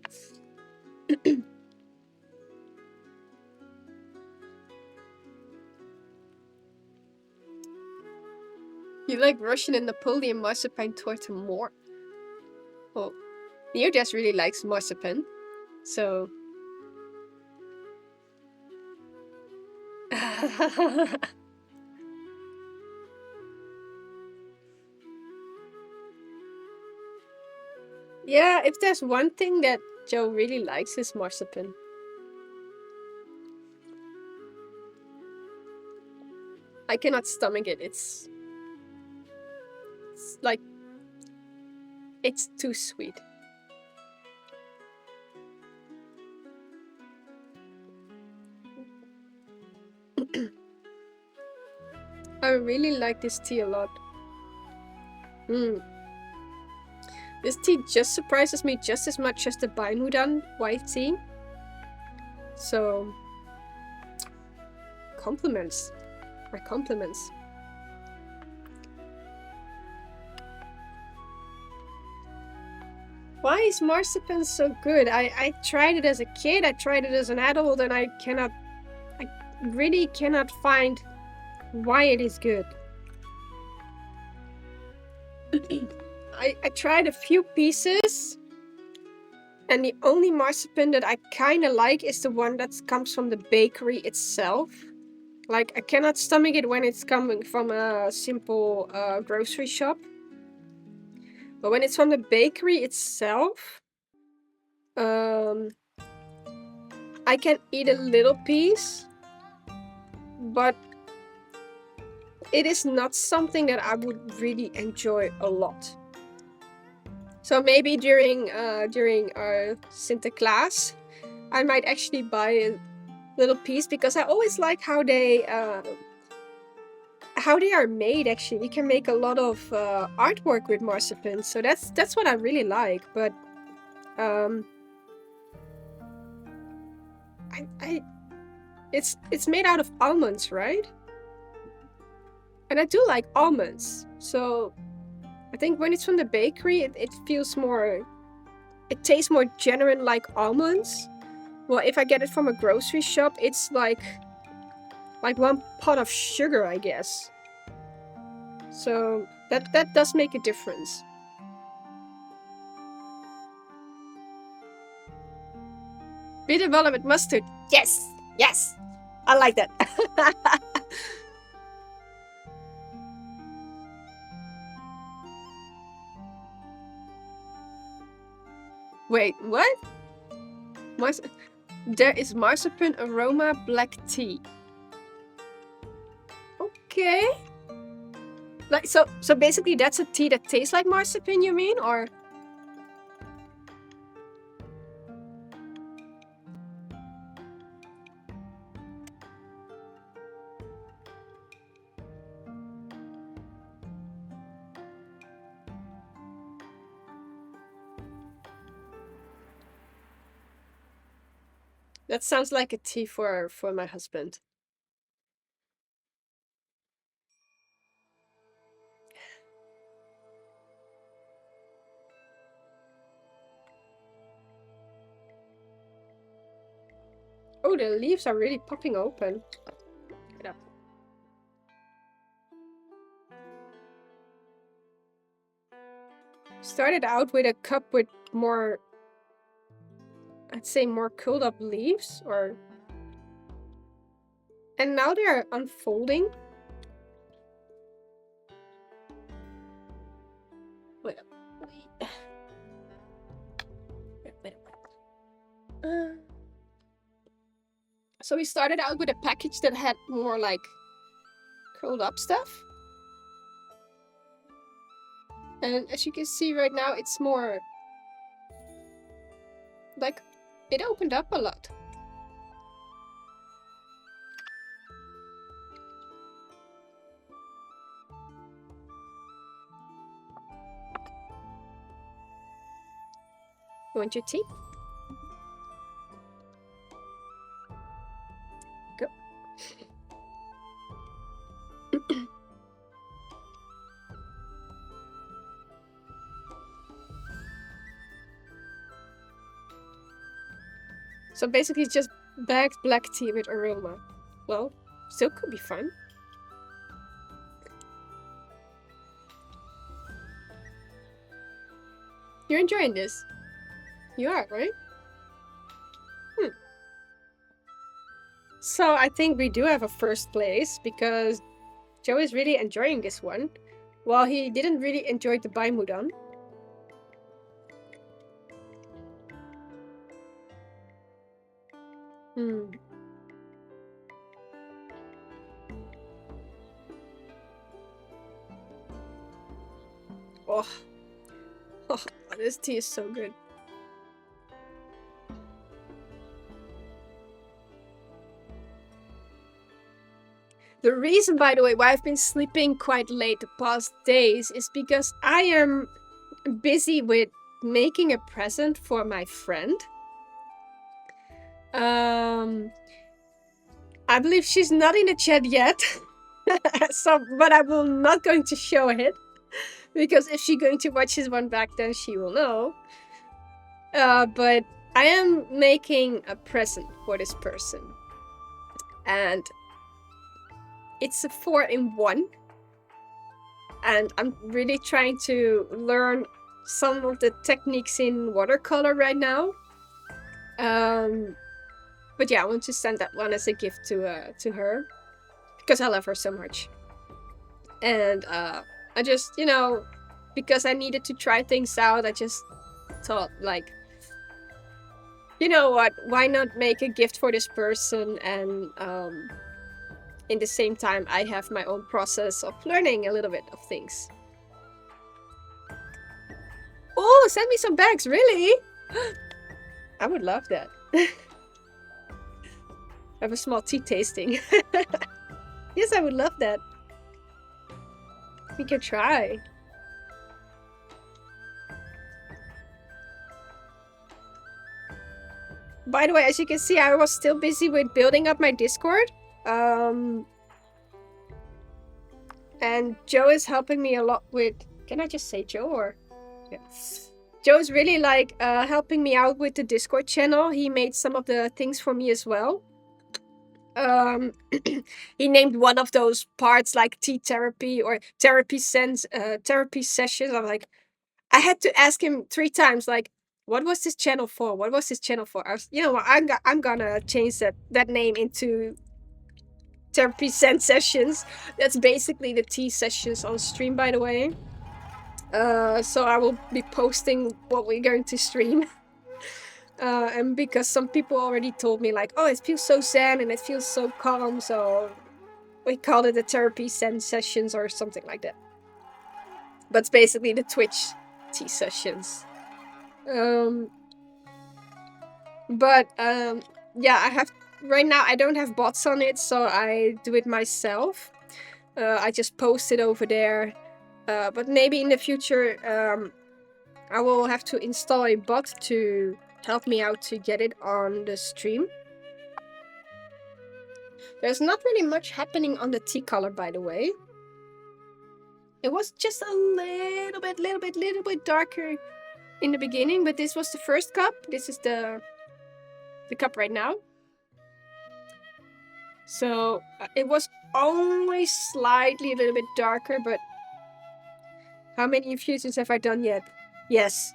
You like Russian and Napoleon marzipan torte more? Well, Neodas really likes marzipan, so... Yeah, if there's one thing that Joe really likes is marzipan. I cannot stomach it. It's like... It's too sweet. I really like this tea a lot. This tea just surprises me just as much as the Baimudan white tea. So, compliments. My compliments. Why is marzipan so good? I tried it as a kid, I tried it as an adult, and I really cannot find why it is good. I tried a few pieces, and the only marzipan that I kind of like is the one that comes from the bakery itself. Like, I cannot stomach it when it's coming from a simple grocery shop. But when it's from the bakery itself, I can eat a little piece, but it is not something that I would really enjoy a lot. So maybe during our Sinterklaas, I might actually buy a little piece, because I always like how they are made. Actually, you can make a lot of artwork with marzipan, so that's what I really like. But it's made out of almonds, right? And I do like almonds, so I think when it's from the bakery, it feels more, it tastes more genuine, like almonds. Well, if I get it from a grocery shop, it's like one pot of sugar, I guess. So that does make a difference. Bitter velvet mustard. Yes, yes, I like that. Wait, what? There is marzipan aroma black tea. Okay. Like, so basically that's a tea that tastes like marzipan, you mean? Or that sounds like a tea for my husband. Oh, the leaves are really popping open. Get up. Started out with a cup with more, I'd say, more curled up leaves, and now they're unfolding. Wait. So we started out with a package that had more like curled up stuff. And as you can see right now, it's more like, it opened up a lot. You want your tea? Go. So basically it's just bagged black tea with aroma. Well, still could be fun. You're enjoying this? You are, right? So I think we do have a first place, because Joe is really enjoying this one, while he didn't really enjoy the Baimudan. Oh. Oh, this tea is so good. The reason, by the way, why I've been sleeping quite late the past days is because I am busy with making a present for my friend. I believe she's not in the chat yet. So, but I will not going to show it. Because if she's going to watch this one back, then she will know. But I am making a present for this person. And it's a 4-in-1. And I'm really trying to learn some of the techniques in watercolor right now. But yeah, I want to send that one as a gift to her. Because I love her so much. And I just, because I needed to try things out, I just thought, like, you know what, why not make a gift for this person, and in the same time I have my own process of learning a little bit of things. Oh, send me some bags, really? I would love that. Have a small tea tasting. Yes, I would love that. We can try. By the way, as you can see, I was still busy with building up my Discord. And Joe is helping me a lot with... Can I just say Joe, or... Yeah. Joe's really, like, helping me out with the Discord channel. He made some of the things for me as well. He named one of those parts like tea therapy or therapy sessions. I'm like, I had to ask him 3 times, like, what was this channel for? What was this channel for? I was, I'm gonna change that name into therapy sessions. That's basically the tea sessions on stream, by the way. So I will be posting what we're going to stream. And because some people already told me, like, oh, it feels so zen and it feels so calm, so we call it the therapy sessions or something like that. But it's basically the Twitch tea sessions. Yeah, I have right now. I don't have bots on it, so I do it myself. I just post it over there. But maybe in the future, I will have to install a bot to help me out to get it on the stream. There's not really much happening on the tea color, by the way. It was just a little bit darker in the beginning, but this was the first cup. This is the cup right now. So it was only slightly a little bit darker, but how many infusions have I done yet? Yes.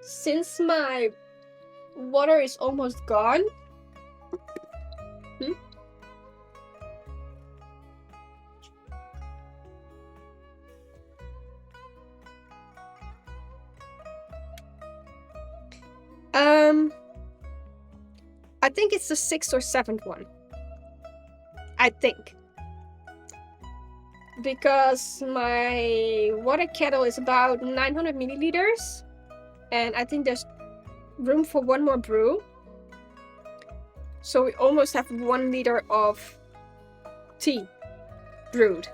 Since my water is almost gone. I think it's the 6th or 7th one. I think. Because my water kettle is about 900 milliliters. And I think there's room for 1 more brew. So we almost have 1 liter of tea brewed.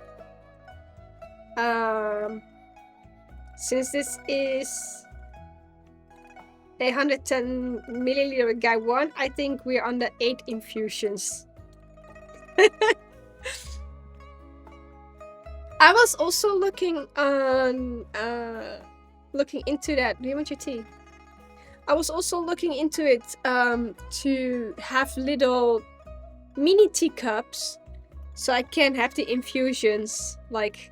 Since this is a 110 milliliter guy one, I think we're on the 8 infusions. I was also looking on looking into that. Do you want your tea? I was also looking into it to have little mini teacups so I can have the infusions, like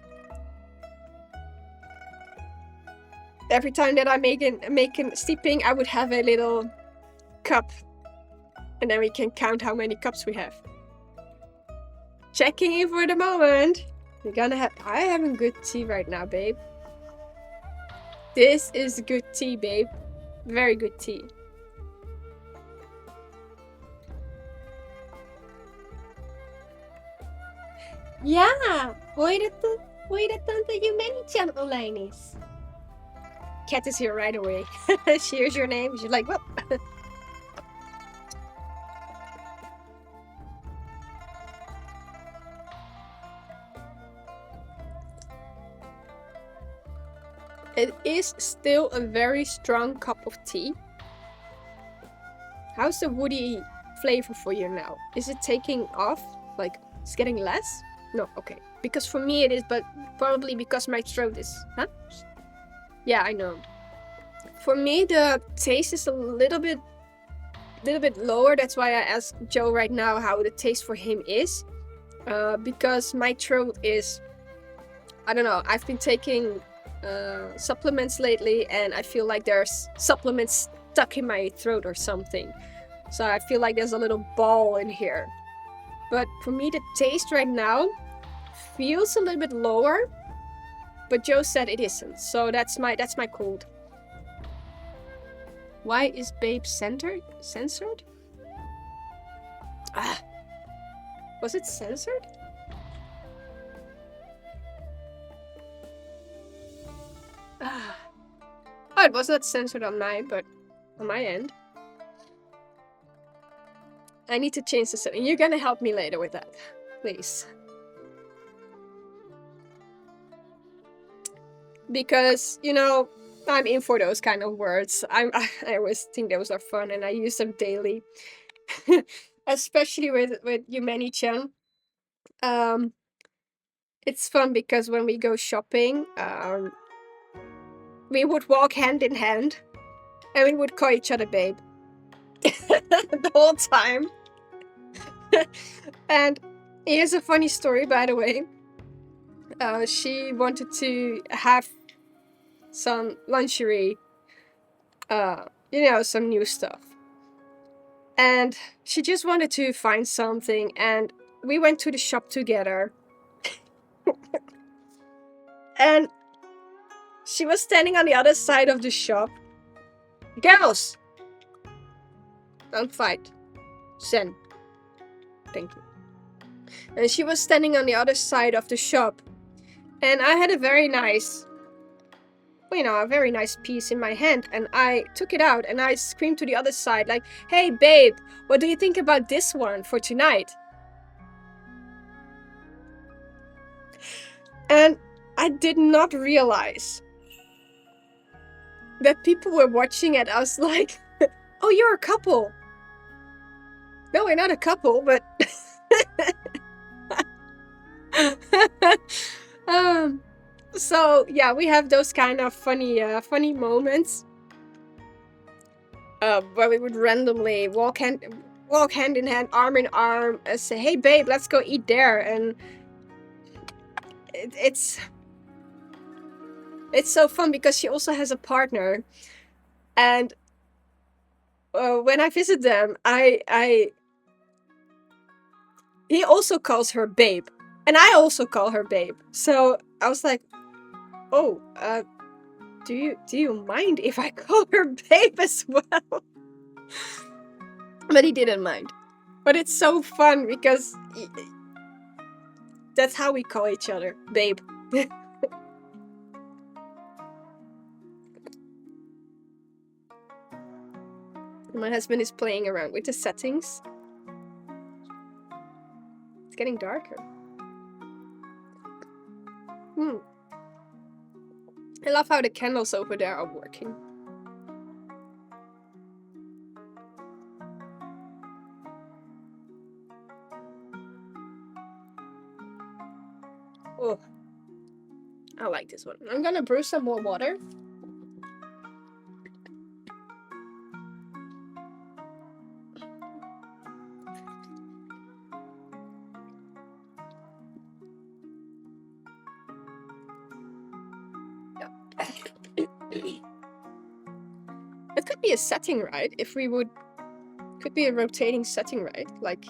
every time that I make steeping, I would have a little cup, and then we can count how many cups we have. Checking in for the moment. You're gonna have... I'm having good tea right now, babe. This is good tea, babe. Very good tea. Ja, hoor je dat tante Yumeni chan online is? Cat is here right away. She hears your name. She's like, what? It is still a very strong cup of tea. How's the woody flavor for you now? Is it taking off? Like, it's getting less? No, okay. Because for me it is, but probably because my throat is... Huh? Yeah, I know. For me, the taste is a little bit lower. That's why I asked Joe right now how the taste for him is. Because my throat is... I don't know. I've been taking supplements lately, and I feel like there's supplements stuck in my throat or something. So I feel like there's a little ball in here. But for me, the taste right now feels a little bit lower. But Joe said it isn't. So that's my cold. Why is Babe censored? Ah, was it censored? Ah. Oh, it was not censored on my end. I need to change the setting. You're gonna help me later with that, please. Because, you know, I'm in for those kind of words. I always think those are fun, and I use them daily. Especially with Yumeni-chan. It's fun because when we go shopping, we would walk hand in hand, and we would call each other babe. The whole time. And here's a funny story, by the way. She wanted to have some lingerie, some new stuff. And she just wanted to find something, and we went to the shop together. And she was standing on the other side of the shop. Girls! Don't fight. Zen. Thank you. And she was standing on the other side of the shop. And I had a very nice piece in my hand, and I took it out and I screamed to the other side like, "Hey babe, what do you think about this one for tonight?" And I did not realize that people were watching at us like, "Oh, you're a couple." No, we're not a couple, but so yeah, we have those kind of funny moments where we would randomly walk hand in hand, arm in arm, and say, "Hey babe, let's go eat there." And it's so fun because she also has a partner, and when I visit them, he also calls her babe, and I also call her babe. So I was like, "Oh, do you mind if I call her babe as well?" But he didn't mind. But it's so fun because that's how we call each other, babe. My husband is playing around with the settings. It's getting darker. I love how the candles over there are working. Oh, I like this one. I'm gonna brew some more water. It could be a setting, right? If we would... Could be a rotating setting, right? Like...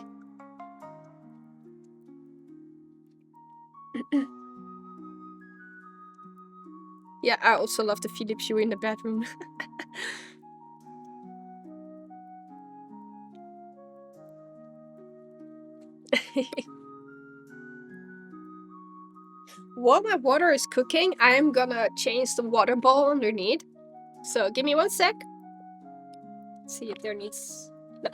Yeah, I also love the Philips Hue in the bedroom. While my water is cooking, I am gonna change the water bowl underneath. So give me 1 sec. See if there needs... No.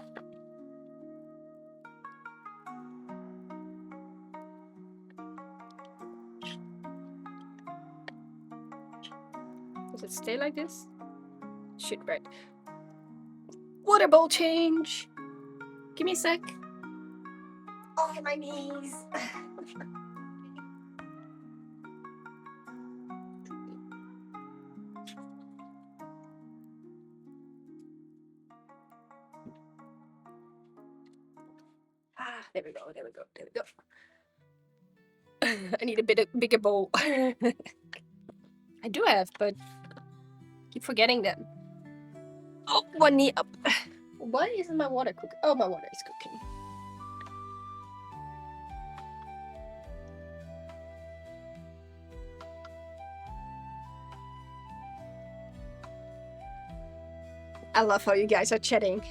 Does it stay like this? Should, right. Water bowl change. Give me a sec. Oh, my knees. There we go, there we go, there we go. I need a bigger bowl. I do have, but keep forgetting them. Oh, one knee up. Why isn't my water cooking? Oh, my water is cooking. I love how you guys are chatting.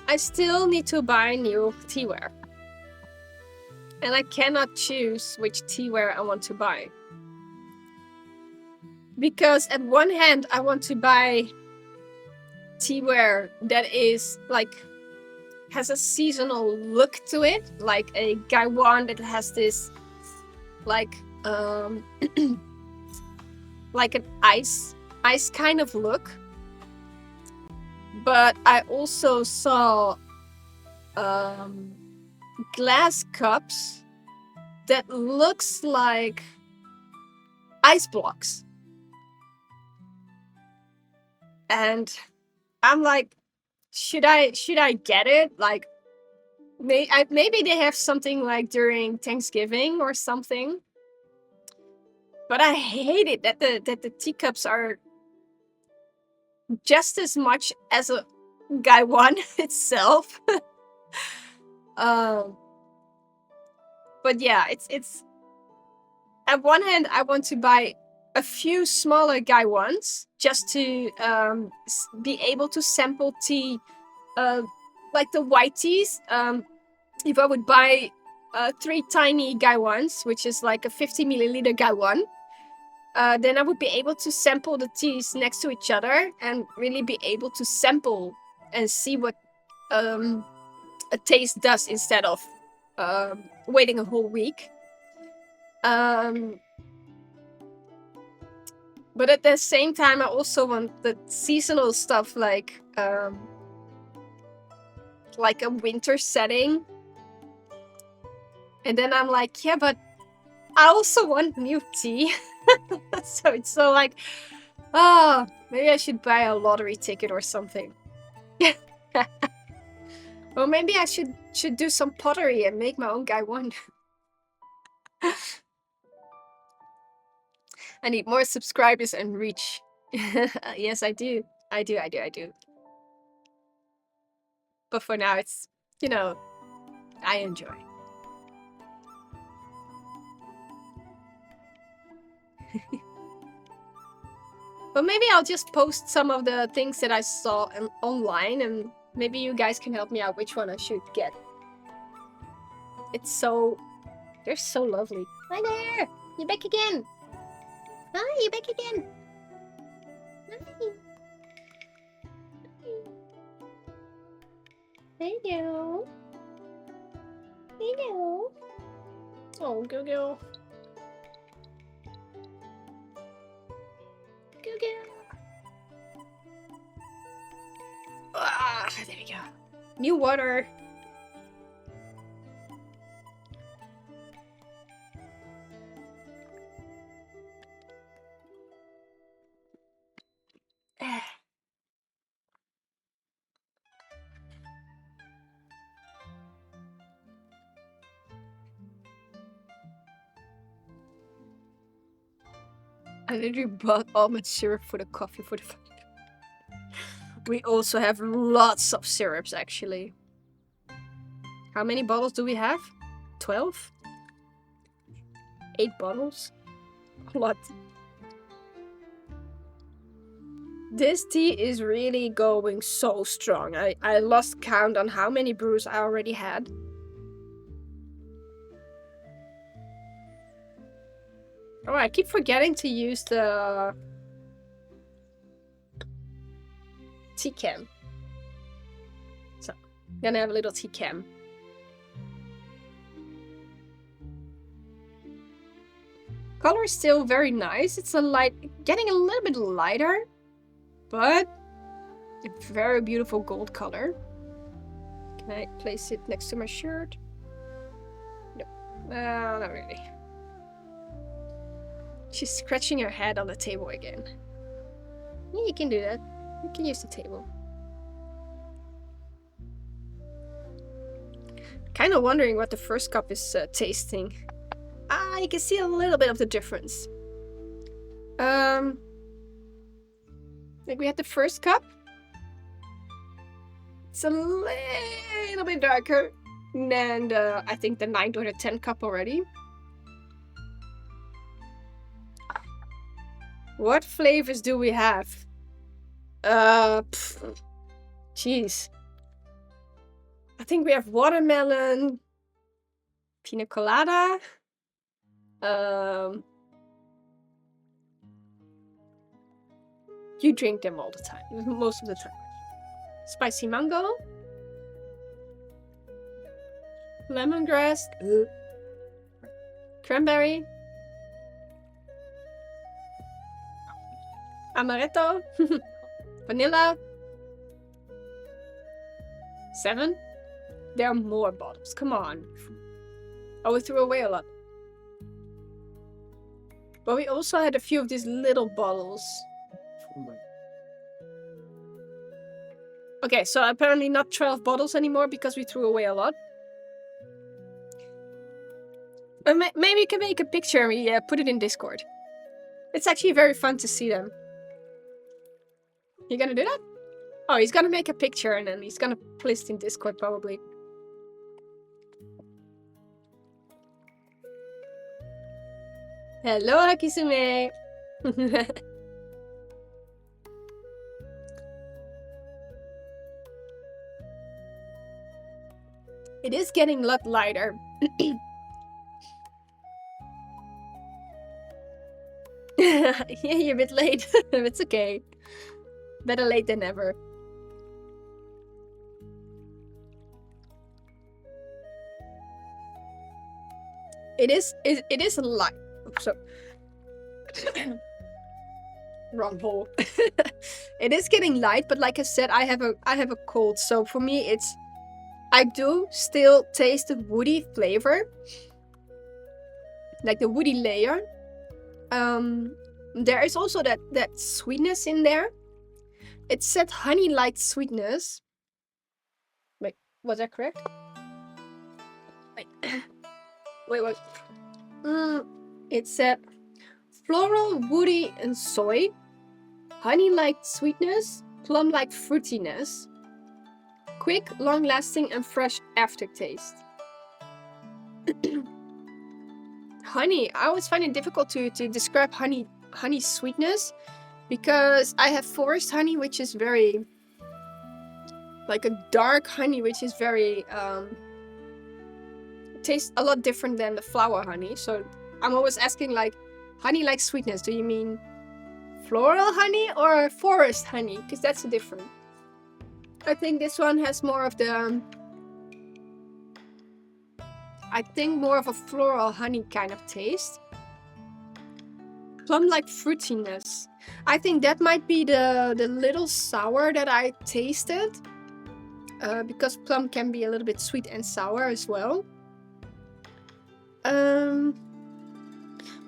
I still need to buy new teaware. And I cannot choose which teaware I want to buy. Because at one hand, I want to buy teaware that is like, has a seasonal look to it. Like a gaiwan that has this, like, like an ice kind of look. But I also saw glass cups that looks like ice blocks. And I'm like, should I get it? Like, maybe they have something like during Thanksgiving or something. But I hate it that the teacups are just as much as a gaiwan itself. But yeah, it's at one hand I want to buy a few smaller gaiwans just to be able to sample tea, like the white teas. If I would buy 3 tiny gaiwans, which is like a 50 milliliter gaiwan, then I would be able to sample the teas next to each other and really be able to sample and see what a taste does instead of waiting a whole week. But at the same time, I also want the seasonal stuff like a winter setting. And then I'm like, yeah, but I also want new tea. So it's so like, oh, maybe I should buy a lottery ticket or something. Or maybe I should do some pottery and make my own gaiwan. I need more subscribers and reach. Yes, I do. I do. But for now, it's, you know, I enjoy. But maybe I'll just post some of the things that I saw online, and maybe you guys can help me out which one I should get. It's so... They're so lovely. Hi there! You're back again! Hi, you're back again! Hi! Hello! Hello! Oh, go. Go. Ah, there we go. New water. I literally bought almond syrup for the coffee for the fun. We also have lots of syrups, actually. How many bottles do we have? 12? 8 bottles? A lot. This tea is really going so strong. I lost count on how many brews I already had. Oh, I keep forgetting to use the tea can. So, Gonna have a little tea cam. Color is still very nice. It's getting a little bit lighter, but a very beautiful gold color. Can I place it next to my shirt? No, not really. She's scratching her head on the table again. Yeah, you can do that. You can use the table. Kind of wondering what the first cup is tasting. You can see a little bit of the difference. Like we had the first cup. It's a little bit darker than I think the 9 or the 10 cup already. What flavors do we have? Jeez. I think we have watermelon, pina colada. You drink them all the time, most of the time. Spicy mango, lemongrass, cranberry, amaretto, vanilla. 7? There are more bottles. Come on. Oh, we threw away a lot. But we also had a few of these little bottles. Okay, so apparently not 12 bottles anymore because we threw away a lot. Maybe you can make a picture and we put it in Discord. It's actually very fun to see them. You gonna do that? Oh, he's gonna make a picture and then he's gonna place it in Discord probably. Hello, Hakisume! It is getting a lot lighter. Yeah, you're a bit late. It's okay. Better late than never. It is a light. Oops, so wrong hole. It is getting light, but like I said, I have a cold, so for me I do still taste the woody flavor, like the woody layer. There is also that sweetness in there. It said honey-like sweetness. Wait, was that correct? Wait. It said floral, woody, and soy, honey-like sweetness, plum-like fruitiness, quick, long-lasting, and fresh aftertaste. Honey, I always find it difficult to describe honey sweetness because I have forest honey, which is very like a dark honey, which is very tastes a lot different than the flower honey. So I'm always asking, like, honey like sweetness, do you mean floral honey or forest honey? Because that's different. I think this one has more of the more of a floral honey kind of taste. Plum like fruitiness. I think that might be the little sour that I tasted. Because plum can be a little bit sweet and sour as well.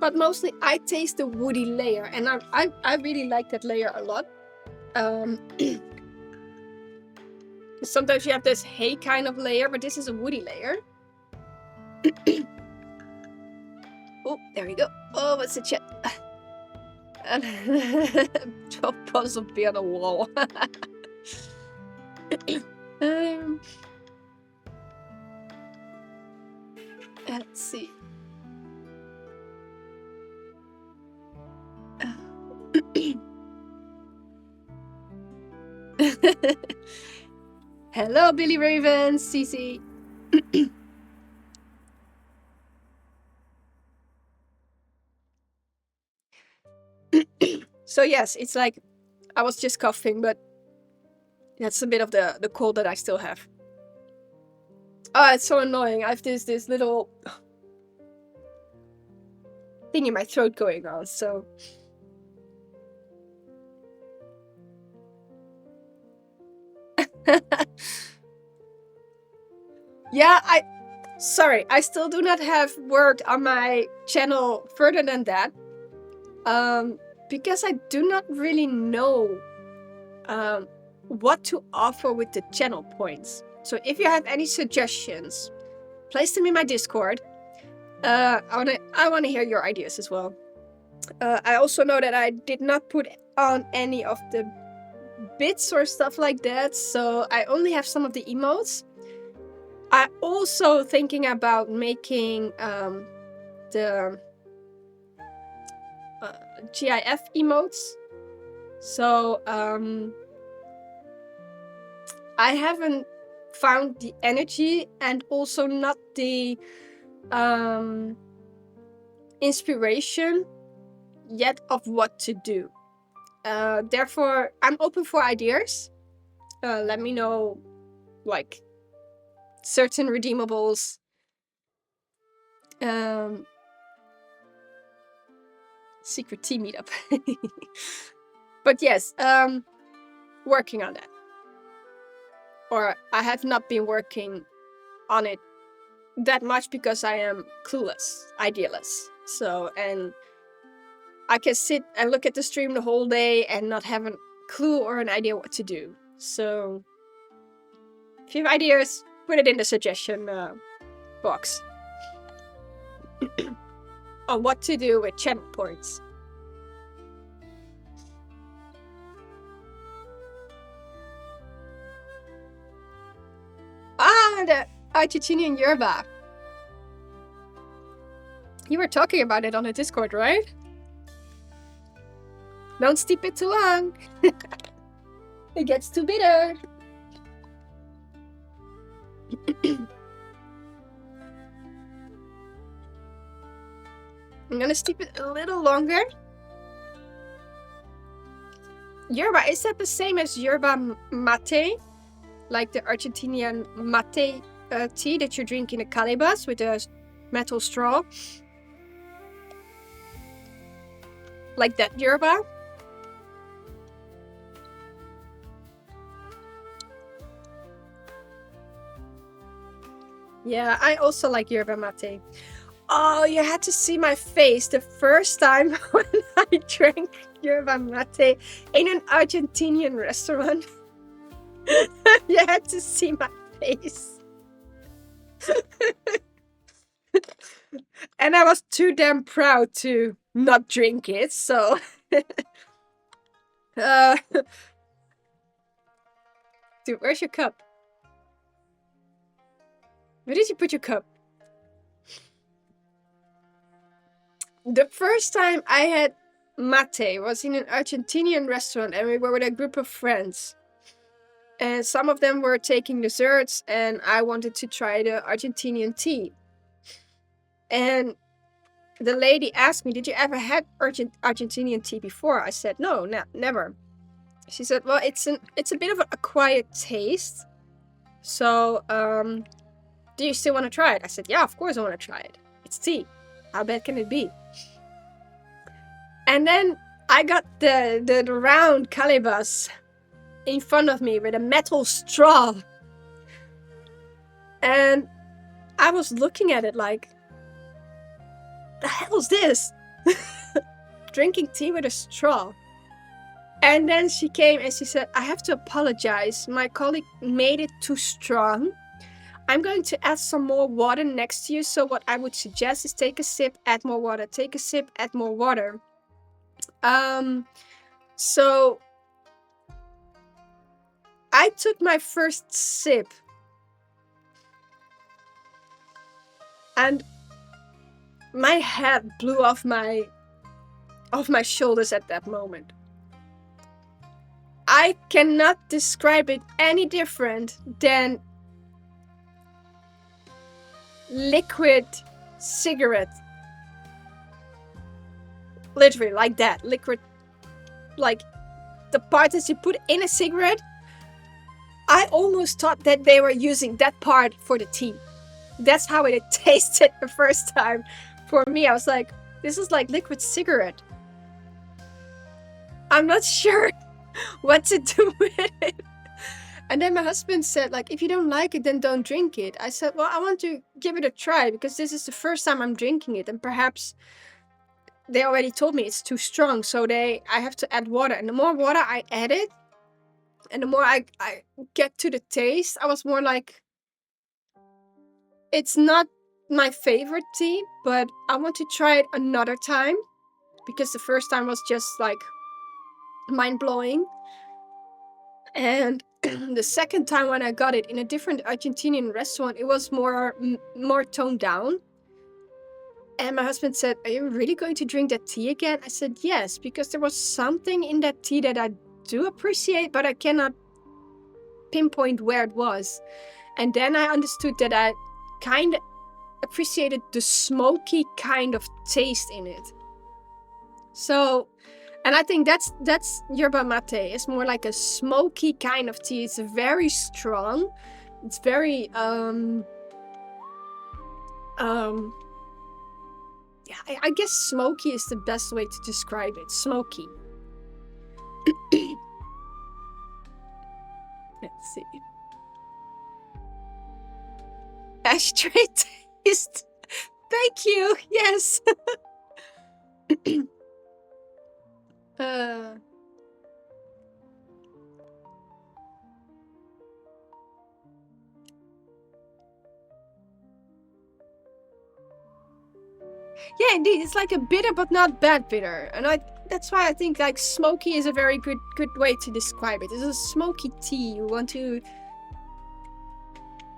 But mostly I taste the woody layer, and I really like that layer a lot. Sometimes you have this hay kind of layer, but this is a woody layer. Oh, there we go. Oh, what's the chat? 12 bottles of beer on the wall. Let's see. Hello, Billy Raven, Cece. So yes, it's like I was just coughing, but that's a bit of the cold that I still have. Oh, it's so annoying. I have this little thing in my throat going on, so... Yeah, sorry, I still do not have worked on my channel further than that. Because I do not really know what to offer with the channel points. So if you have any suggestions, place them in my Discord. I wanna hear your ideas as well. I also know that I did not put on any of the bits or stuff like that, so I only have some of the emotes. I'm also thinking about making the GIF emotes. So I haven't found the energy and also not the inspiration yet of what to do. Therefore, I'm open for ideas. Let me know, like, certain redeemables. Secret tea meetup. But yes, working on that. Or I have not been working on it that much because I am clueless, idealist. So, and I can sit and look at the stream the whole day and not have a clue or an idea what to do. So, if you have ideas, put it in the suggestion box. On what to do with channel points. Ah, the Argentinian yerba. You were talking about it on the Discord, right? Don't steep it too long. It gets too bitter. I'm gonna steep it a little longer. Yerba, is that the same as yerba mate? Like the Argentinian mate tea that you drink in a calibas with a metal straw? Like that yerba? Yeah, I also like yerba mate. Oh, you had to see my face the first time when I drank yerba mate in an Argentinian restaurant. You had to see my face. And I was too damn proud to not drink it, so... Dude, where's your cup? Where did you put your cup? The first time I had mate was in an Argentinian restaurant, and we were with a group of friends. And some of them were taking desserts, and I wanted to try the Argentinian tea. And the lady asked me, "Did you ever had Argentinian tea before?" I said, "No, never." She said, "Well, it's a bit of an acquired taste. So, do you still want to try it?" I said, "Yeah, of course I want to try it. It's tea. How bad can it be?" And then I got the round calibas in front of me with a metal straw. And I was looking at it like, the hell's this? Drinking tea with a straw. And then she came and she said, "I have to apologize. My colleague made it too strong. I'm going to add some more water next to you. So what I would suggest is take a sip, add more water, take a sip, add more water." So I took my first sip and my head blew off my shoulders at that moment. I cannot describe it any different than liquid cigarette. Literally, like that. Liquid, like the part that you put in a cigarette. I almost thought that they were using that part for the tea. That's how it tasted the first time. For me, I was like, this is like liquid cigarette. I'm not sure what to do with it. And then my husband said, like, if you don't like it, then don't drink it. I said, well, I want to give it a try because this is the first time I'm drinking it. And perhaps they already told me it's too strong. So I have to add water. And the more water I added, and the more I get to the taste, I was more like, it's not my favorite tea, but I want to try it another time. Because the first time was just like mind-blowing. And the second time when I got it in a different Argentinian restaurant, it was more toned down. And my husband said, are you really going to drink that tea again? I said, yes, because there was something in that tea that I do appreciate, but I cannot pinpoint where it was. And then I understood that I kind of appreciated the smoky kind of taste in it. So, and I think that's yerba mate. It's more like a smoky kind of tea. It's very strong. It's very yeah, I guess smoky is the best way to describe it. Smoky. Let's see. Ashtray taste. Thank you. Yes. Yeah, indeed, it's like a bitter but not bad bitter, and that's why I think like smoky is a very good way to describe it. It's a smoky tea. You want to,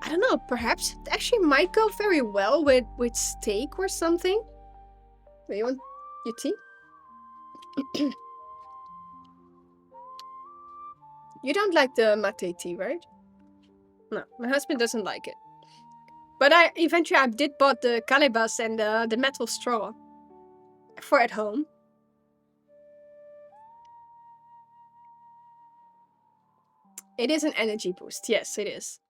I don't know, perhaps it actually might go very well with steak or something. Do you want your tea? You don't like the mate tea, right? No, my husband doesn't like it. But eventually I did bought the calibas and the metal straw for at home. It is an energy boost. Yes, it is.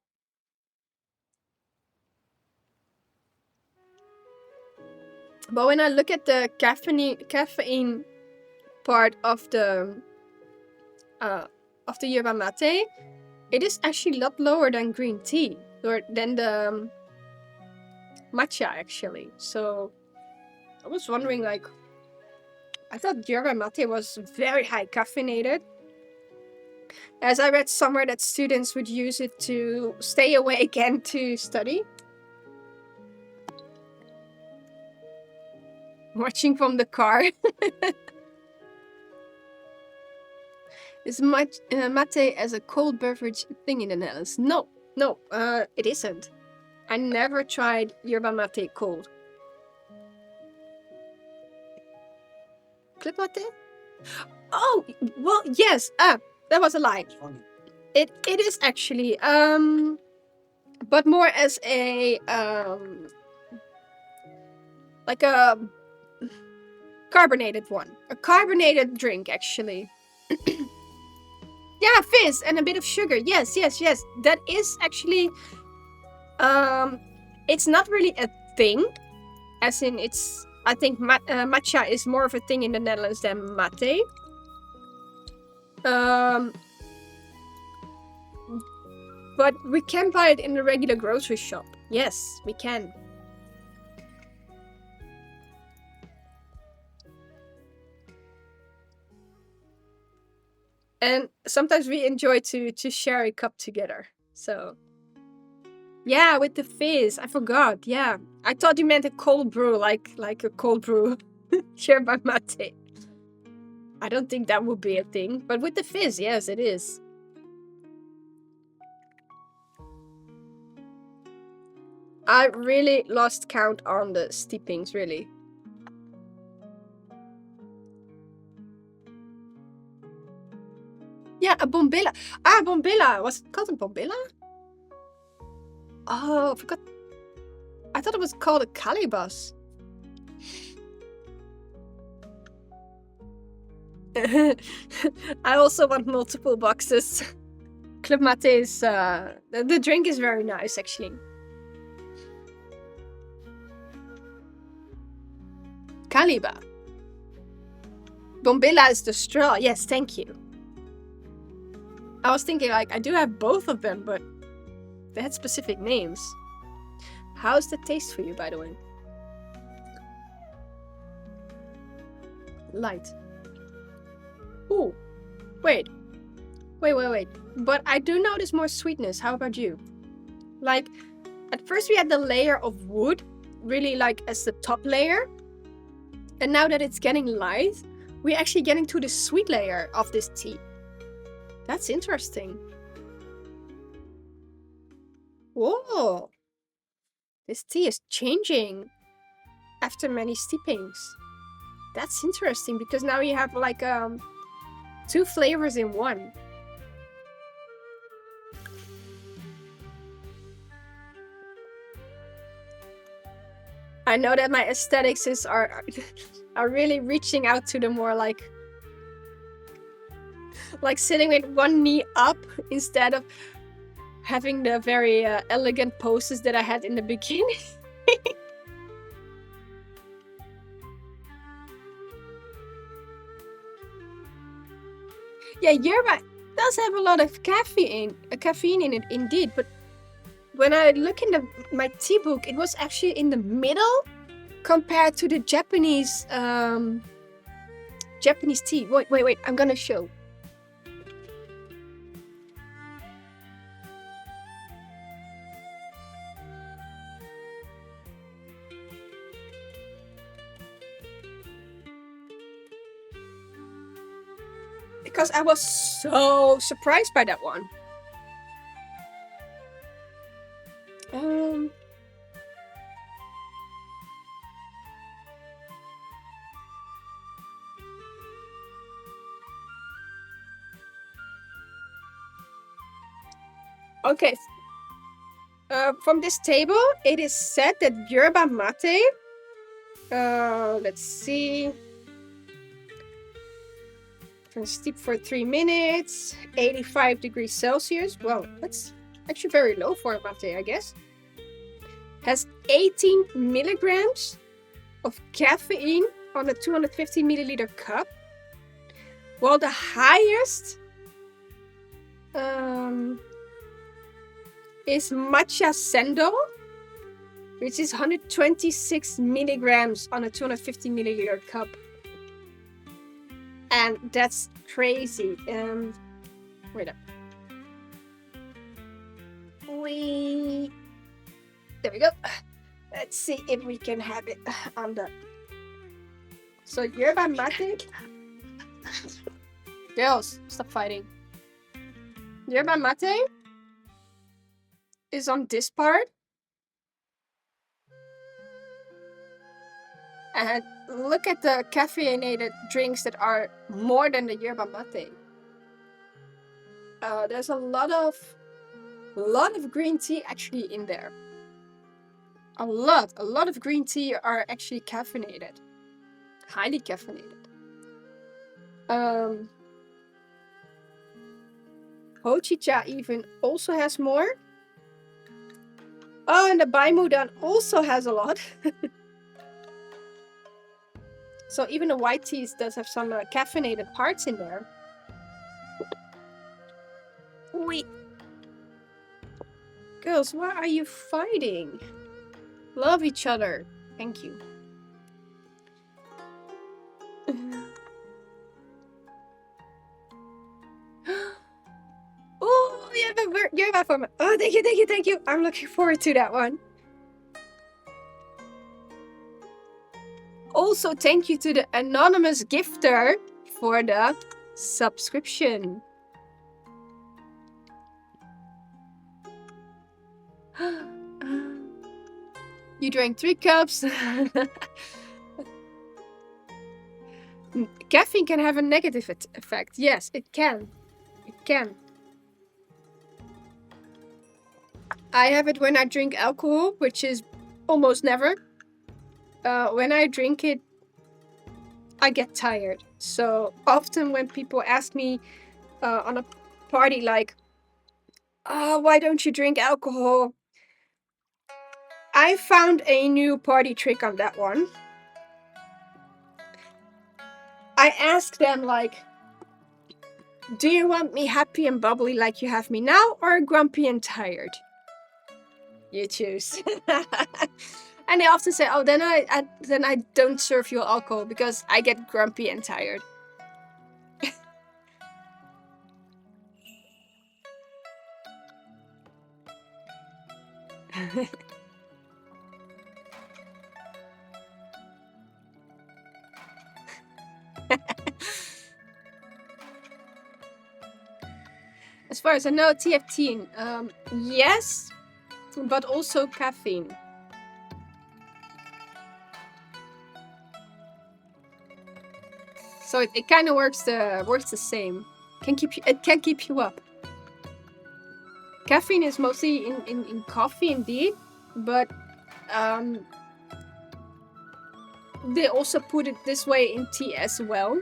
But when I look at the caffeine part of the yerba mate, it is actually a lot lower than green tea, or than the matcha actually. So I was wondering, like, I thought yerba mate was very high caffeinated, as I read somewhere that students would use it to stay awake and to study. Watching from the car. Is mate as a cold beverage thing in the Netherlands? No, it isn't. I never tried yerba mate cold. Clip mate? Oh, well, yes. That was a lie. It is actually, but more as a like a carbonated one, a carbonated drink actually. Yeah, fizz and a bit of sugar. Yes. That is actually, it's not really a thing, as in it's, I think matcha is more of a thing in the Netherlands than mate. But we can buy it in the regular grocery shop. Yes, we can. And sometimes we enjoy to share a cup together. So yeah, with the fizz. I forgot. Yeah, I thought you meant a cold brew, like a cold brew yerba mate. I don't think that would be a thing, but with the fizz, yes, it is. I really lost count on the steepings, really. Yeah, a bombilla. Ah, bombilla. Was it called a bombilla? Oh, I forgot. I thought it was called a calibas. I also want multiple boxes. Club Mate is the drink is very nice actually. Kaliba. Bombilla is the straw. Yes, thank you. I was thinking like I do have both of them, but they had specific names. How's the taste for you, by the way? Light. Ooh. Wait. But I do notice more sweetness. How about you? Like, at first we had the layer of wood, really like as the top layer. And now that it's getting light, we're actually getting to the sweet layer of this tea. That's interesting. Whoa. This tea is changing after many steepings. That's interesting because now you have like 2 flavors in one. I know that my aesthetics are really reaching out to the more like sitting with one knee up instead of having the very elegant poses that I had in the beginning. Yeah, yerba does have a lot of caffeine in it indeed, but when I look in my tea book, it was actually in the middle compared to the Japanese tea. Wait, I'm gonna show. Because I was so surprised by that one. Okay. From this table, it is said that yerba mate. Let's see. Can steep for 3 minutes, 85 degrees Celsius. Well, that's actually very low for a mate, I guess. Has 18 milligrams of caffeine on a 250 milliliter cup. While the highest is matcha sendo, which is 126 milligrams on a 250 milliliter cup. And that's crazy. Wait up. There we go. Let's see if we can have it on the. So yerba mate. Girls, stop fighting. Yerba mate is on this part. And look at the caffeinated drinks that are more than the yerba mate. There's a lot of green tea actually in there. A lot of green tea are actually caffeinated, highly caffeinated. Hojicha even also has more. Oh, and the Baimudan also has a lot. So even the white teas does have some caffeinated parts in there. Wait. Girls, why are you fighting? Love each other. Thank you. Oh, you have a format. Oh, thank you. I'm looking forward to that one. Also, thank you to the anonymous gifter for the subscription. You drank 3 cups. Caffeine can have a negative effect. Yes, it can. It can. I have it when I drink alcohol, which is almost never. When I drink it, I get tired. So often when people ask me on a party like, Why don't you drink alcohol? I found a new party trick on that one. I asked them, like, do you want me happy and bubbly like you have me now, or grumpy and tired? You choose. And they often say, oh, then I don't serve you alcohol because I get grumpy and tired. As far as I know, TFT, yes, but also caffeine. So it kind of works the same. It can keep you up. Caffeine is mostly in coffee, indeed, but they also put it this way in tea as well.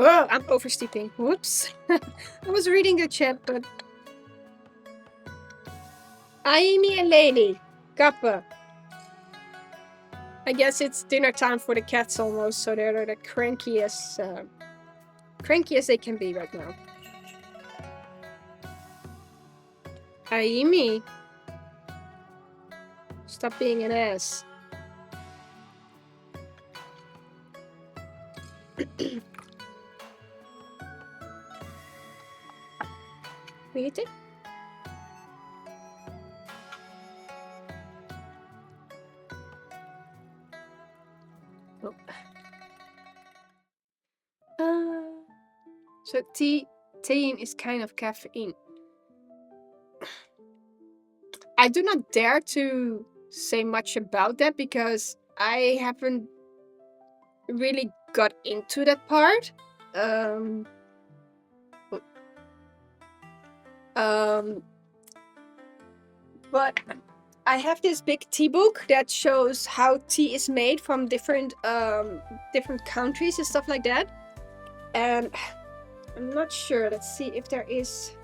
Oh, I'm overstepping. Whoops. I was reading the chat, but... Aimi and Lady. Kappa. I guess it's dinner time for the cats almost, so they're the crankiest they can be right now. Aimi. Stop being an ass. Weet it? Oh. So theine is kind of caffeine. I do not dare to say much about that because I haven't really got into that part. But I have this big tea book that shows how tea is made from different countries and stuff like that. And I'm not sure. Let's see if there is.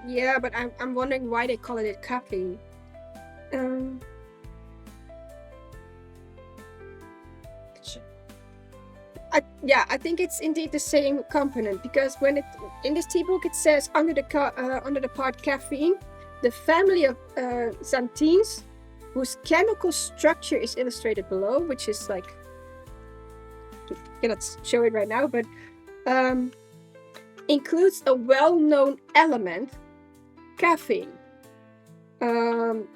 Yeah, but I'm wondering why they call it coffee. I think it's indeed the same component because when in this tea book it says under the part caffeine, the family of xanthines, whose chemical structure is illustrated below, which is like I cannot show it right now, but includes a well-known element, caffeine, or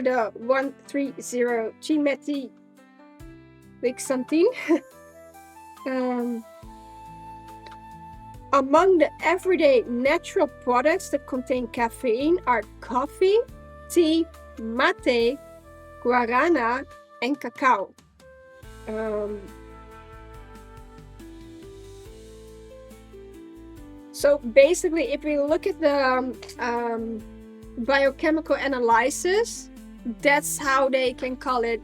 the 1,3,0-gmethylxanthine. Among the everyday natural products that contain caffeine are coffee, tea, mate, guarana, and cacao. So basically, if we look at the biochemical analysis, that's how they can call it.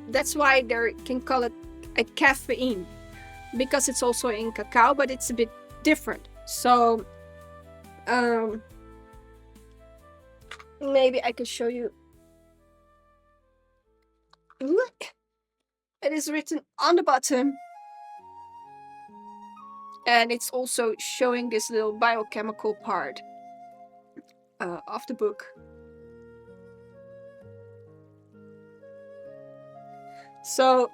That's why they can call it a caffeine, because it's also in cacao, but it's a bit different. So maybe I could show you. Look, it is written on the bottom, and it's also showing this little biochemical part of the book. So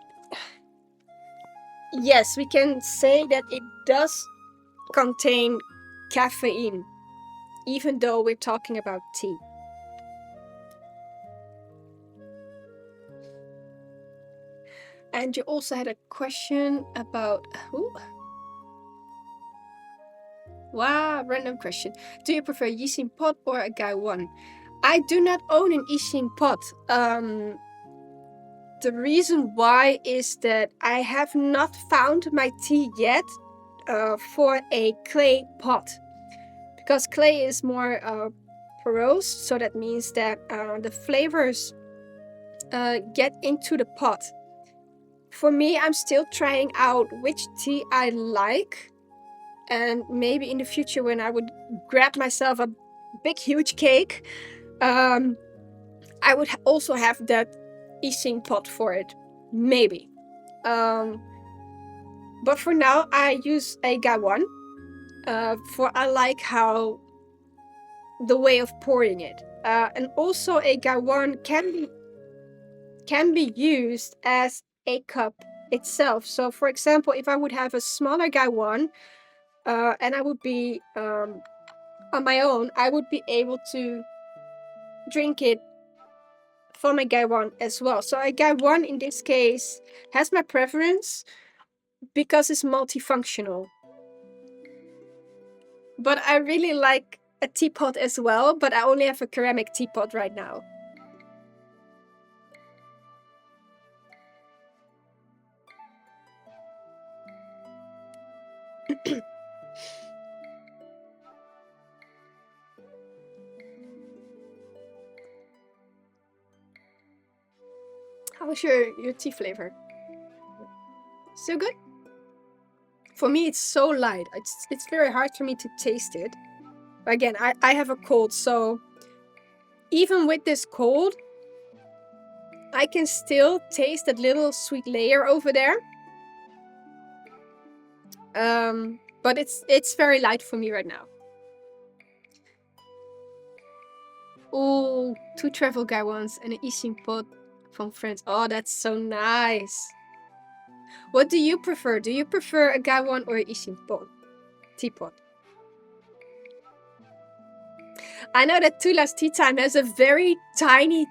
yes, we can say that it does contain caffeine, even though we're talking about tea. And you also had a question about... Wow, random question. Do you prefer Yixing pot or a Gai one? I do not own an Ishin pot. The reason why is that I have not found my tea yet for a clay pot. Because clay is more porous, so that means that the flavors get into the pot. For me, I'm still trying out which tea I like, and maybe in the future when I would grab myself a big huge cake, I would also have that Ising pot for it, maybe. But for now, I use a Gaiwan. For I like how the way of pouring it, and also a Gaiwan can be used as a cup itself. So, for example, if I would have a smaller Gaiwan, and I would be on my own, I would be able to drink it from a Gaiwan as well. So a Gaiwan in this case has my preference because it's multifunctional. But I really like a teapot as well, but I only have a ceramic teapot right now. How's your tea flavor? So good? For me, it's so light. It's very hard for me to taste it. Again, I have a cold, so even with this cold, I can still taste that little sweet layer over there. But it's very light for me right now. Oh, 2 travel Gaiwans and an Ishin pot from France. Oh, that's so nice. What do you prefer? Do you prefer a Gaiwan or an Ishin pot? Teapot. I know that Tula's Tea Time has a very tiny.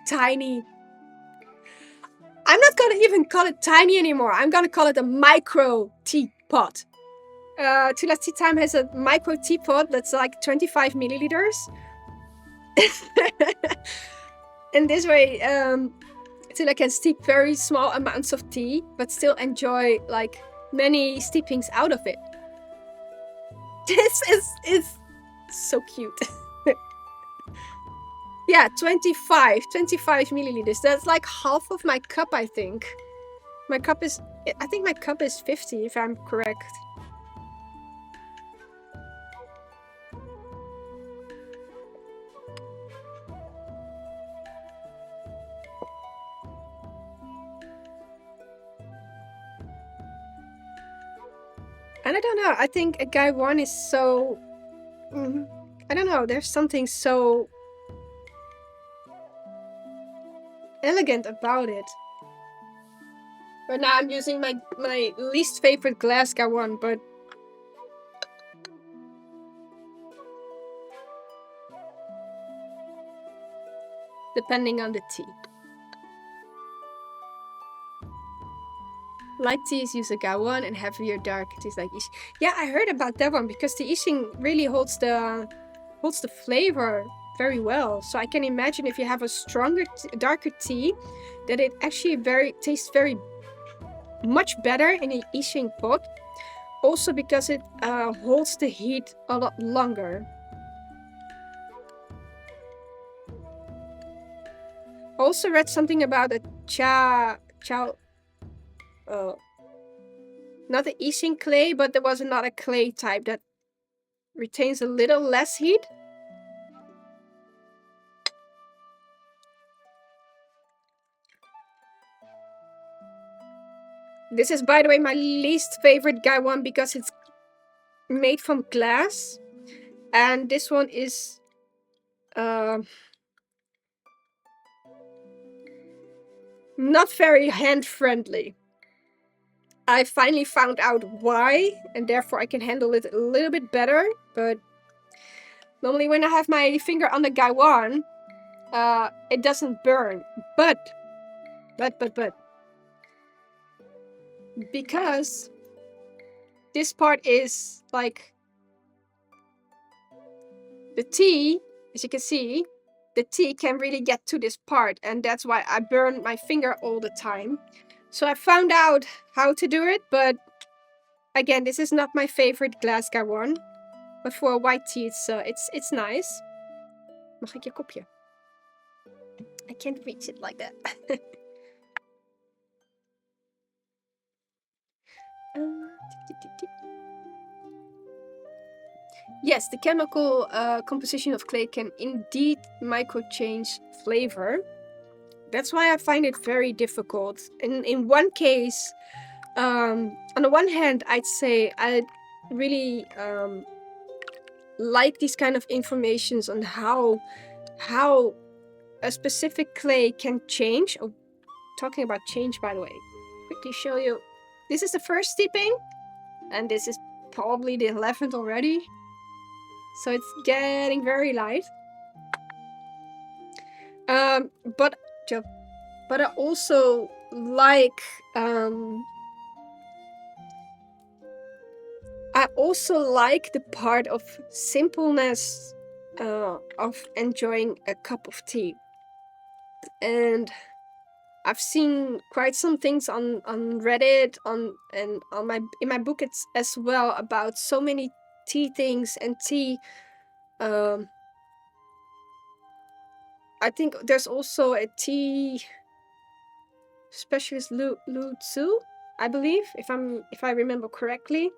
I'm not gonna even call it tiny anymore. I'm gonna call it a micro teapot. Tula's Tea Time has a micro teapot that's like 25 milliliters. And this way, Tula can steep very small amounts of tea, but still enjoy like many steepings out of it. This is so cute. Yeah, 25 milliliters. That's like half of my cup, I think. I think my cup is 50, if I'm correct. And I don't know, I think a Gaiwan is so... I don't know, there's something so elegant about it. Right now I'm using my least favorite glass Gaiwan, but... depending on the tea. Light teas use a Gaiwan and heavier dark teas like Ishin. Yeah, I heard about that one because the Ishin really holds the flavor very well. So I can imagine if you have a stronger, darker tea, that it actually tastes very much better in an Ishin pot. Also because it holds the heat a lot longer. Also read something about a not the Ishin clay, but there was another clay type that retains a little less heat. This is, by the way, my least favorite Gaiwan because it's made from glass. And this one is not very hand-friendly. I finally found out why, and therefore I can handle it a little bit better, but normally when I have my finger on the Gaiwan, it doesn't burn. But, because this part is like the tea, as you can see, the tea can really get to this part, and that's why I burn my finger all the time. So I found out how to do it, but again, this is not my favorite glass one. But for a white tea, it's nice. Mag ik je kopje? I can't reach it like that. Yes, the chemical composition of clay can indeed micro-change flavor. That's why I find it very difficult. In one case, on the one hand, I'd say I really like these kind of informations on how a specific clay can change. Oh, talking about change, by the way, quickly show you. This is the first steeping, and this is probably the 11th already. So it's getting very light. But I also like the part of simpleness of enjoying a cup of tea. And I've seen quite some things on Reddit in my book it's as well about so many tea things and tea. I think there's also a tea specialist, Lu Tzu, I believe, if I remember correctly,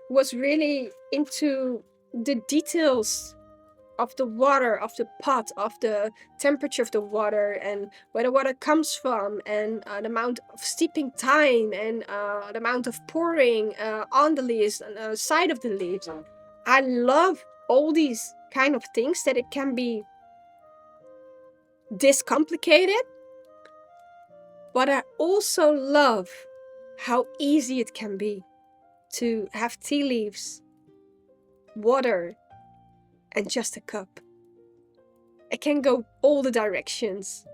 was really into the details of the water, of the pot, of the temperature of the water, and where the water comes from, and the amount of steeping time, and the amount of pouring on the leaves, and the side of the leaves. I love all these kind of things, that it can be this complicated, but I also love how easy it can be to have tea leaves, water, and just a cup. It can go all the directions.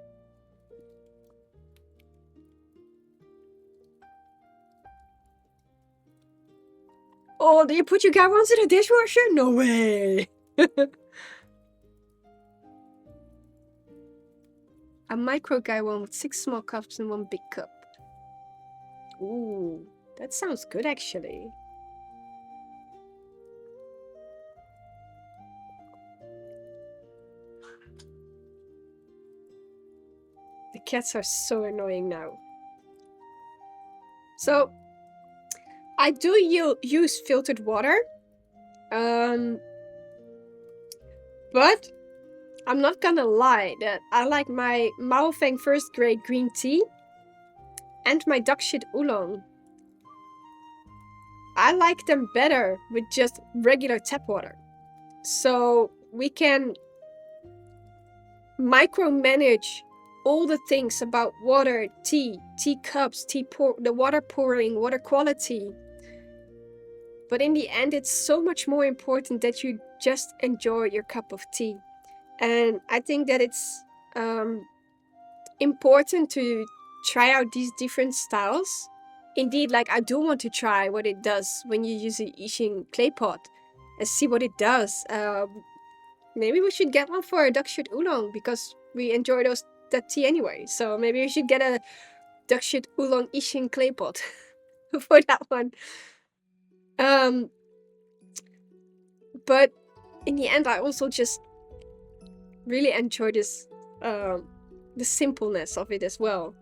Oh, do you put your gallons in a dishwasher? No way! A micro gallon with 6 small cups and 1 big cup. Ooh, that sounds good actually. The cats are so annoying now. So, I do use filtered water. But I'm not gonna lie that I like my Maofeng first grade green tea and my duck shit oolong. I like them better with just regular tap water. So we can micromanage all the things about water, tea cups, the water pouring, water quality. But in the end, it's so much more important that you just enjoy your cup of tea. And I think that it's important to try out these different styles. Indeed, like I do want to try what it does when you use an Ishin clay pot and see what it does. Maybe we should get one for a duck shit oolong because we enjoy that tea anyway. So maybe we should get a duck shit oolong Ishin clay pot for that one. But in the end, I also just really enjoy this, the simpleness of it as well.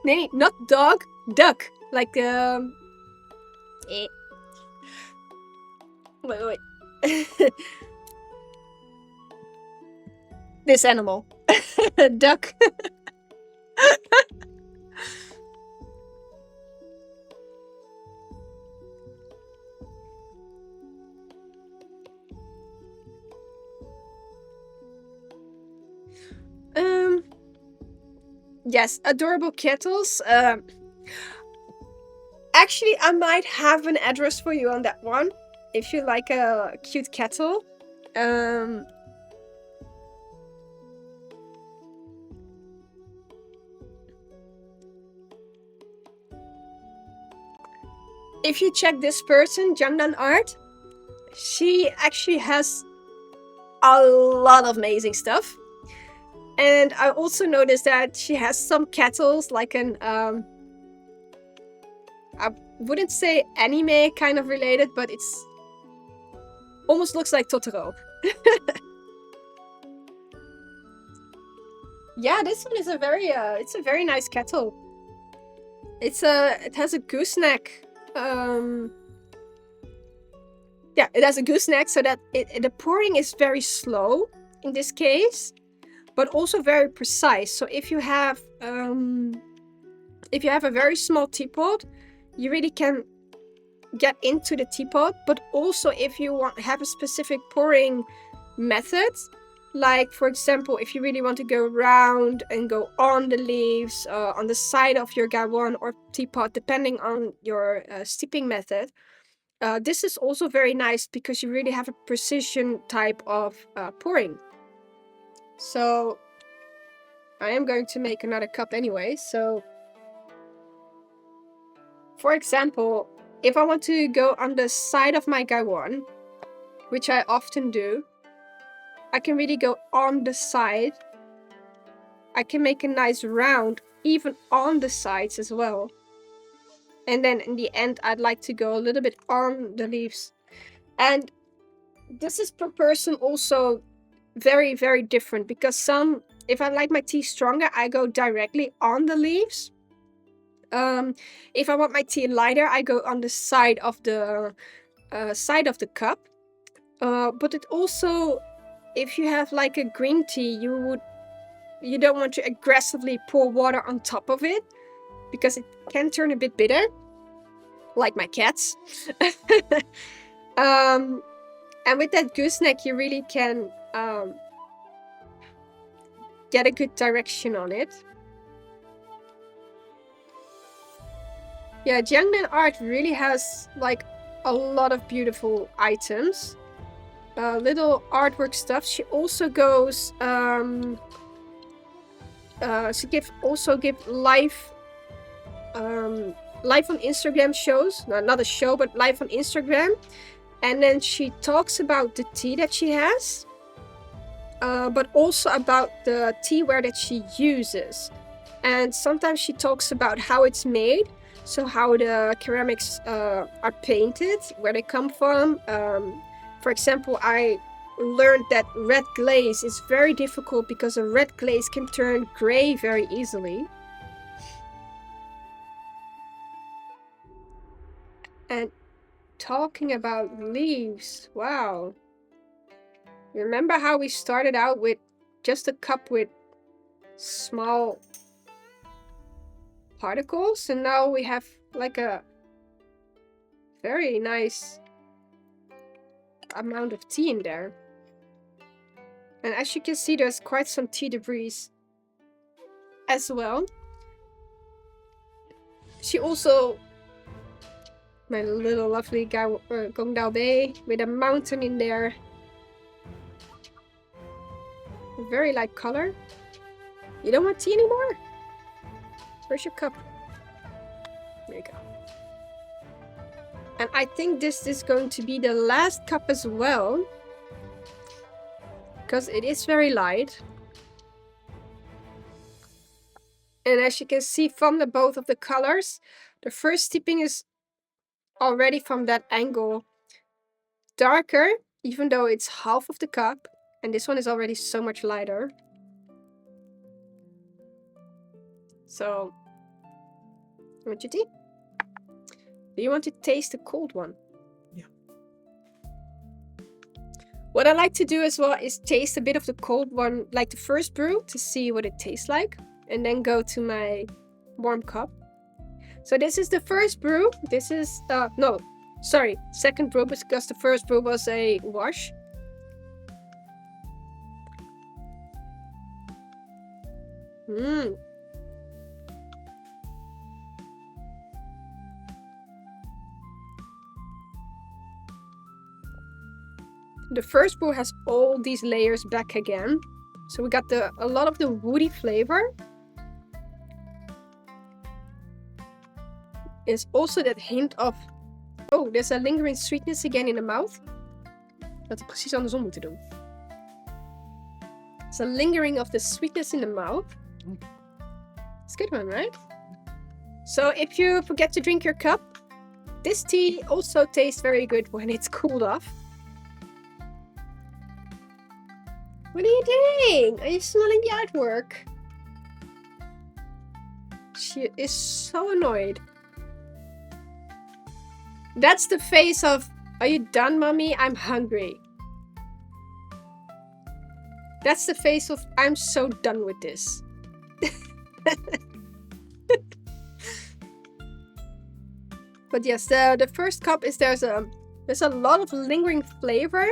Nee, not dog, duck. Like, Wait. This animal. Duck. Yes, adorable kettles. Actually, I might have an address for you on that one. If you like a cute kettle. if you check this person, Jangdan Art, she actually has a lot of amazing stuff. And I also noticed that she has some kettles, like an I wouldn't say anime kind of related, but it's almost looks like Totoro. Yeah, this one is it's a very nice kettle. It has a gooseneck. Yeah, it has a gooseneck, so that the pouring is very slow in this case, but also very precise. So if you have a very small teapot, you really can get into the teapot. But also if you have a specific pouring method, like for example, if you really want to go round and go on the leaves, on the side of your gawon or teapot, depending on your steeping method, this is also very nice because you really have a precision type of pouring. So I am going to make another cup anyway. So for example, if I want to go on the side of my gawon, which I often do, I can really go on the side. I can make a nice round even on the sides as well. And then in the end, I'd like to go a little bit on the leaves. And this is per person also very, very different, because if I like my tea stronger, I go directly on the leaves. If I want my tea lighter, I go on the side of the cup. But it also, if you have like a green tea, you don't want to aggressively pour water on top of it, because it can turn a bit bitter, like my cats. And with that gooseneck, you really can get a good direction on it. Yeah, Jiangnan Art really has like a lot of beautiful items, little artwork stuff. She also goes. She give live on Instagram shows. No, not a show, but live on Instagram. And then she talks about the tea that she has, but also about the teaware that she uses. And sometimes she talks about how it's made, so how the ceramics are painted, where they come from. For example, I learned that red glaze is very difficult because a red glaze can turn gray very easily. And talking about leaves, wow. Remember how we started out with just a cup with small particles, and now we have like a very nice amount of tea in there. And as you can see, there's quite some tea debris as well. She also, my little lovely Gongdao Bay with a mountain in there. A very light color. You don't want tea anymore? Where's your cup? There you go. And I think this is going to be the last cup as well, because it is very light. And as you can see from both of the colors, the first steeping is already from that angle darker, even though it's half of the cup. And this one is already so much lighter. So, you want your tea? Do you want to taste the cold one? Yeah. What I like to do as well is taste a bit of the cold one, like the first brew, to see what it tastes like, and then go to my warm cup. So this is the first brew. This is second brew, because the first brew was a wash. The first brew has all these layers back again. So we got a lot of the woody flavor. It's also that hint of Oh, there's a lingering sweetness again in the mouth. Dat we precies andersom moeten doen. It's a lingering of the sweetness in the mouth. It's a good one, right? So if you forget to drink your cup, this tea also tastes very good when it's cooled off. What are you doing? Are you smelling the artwork? She is so annoyed. That's the face of, are you done, mommy? I'm hungry. That's the face of, I'm so done with this. But yes, the first cup is there's a lot of lingering flavor.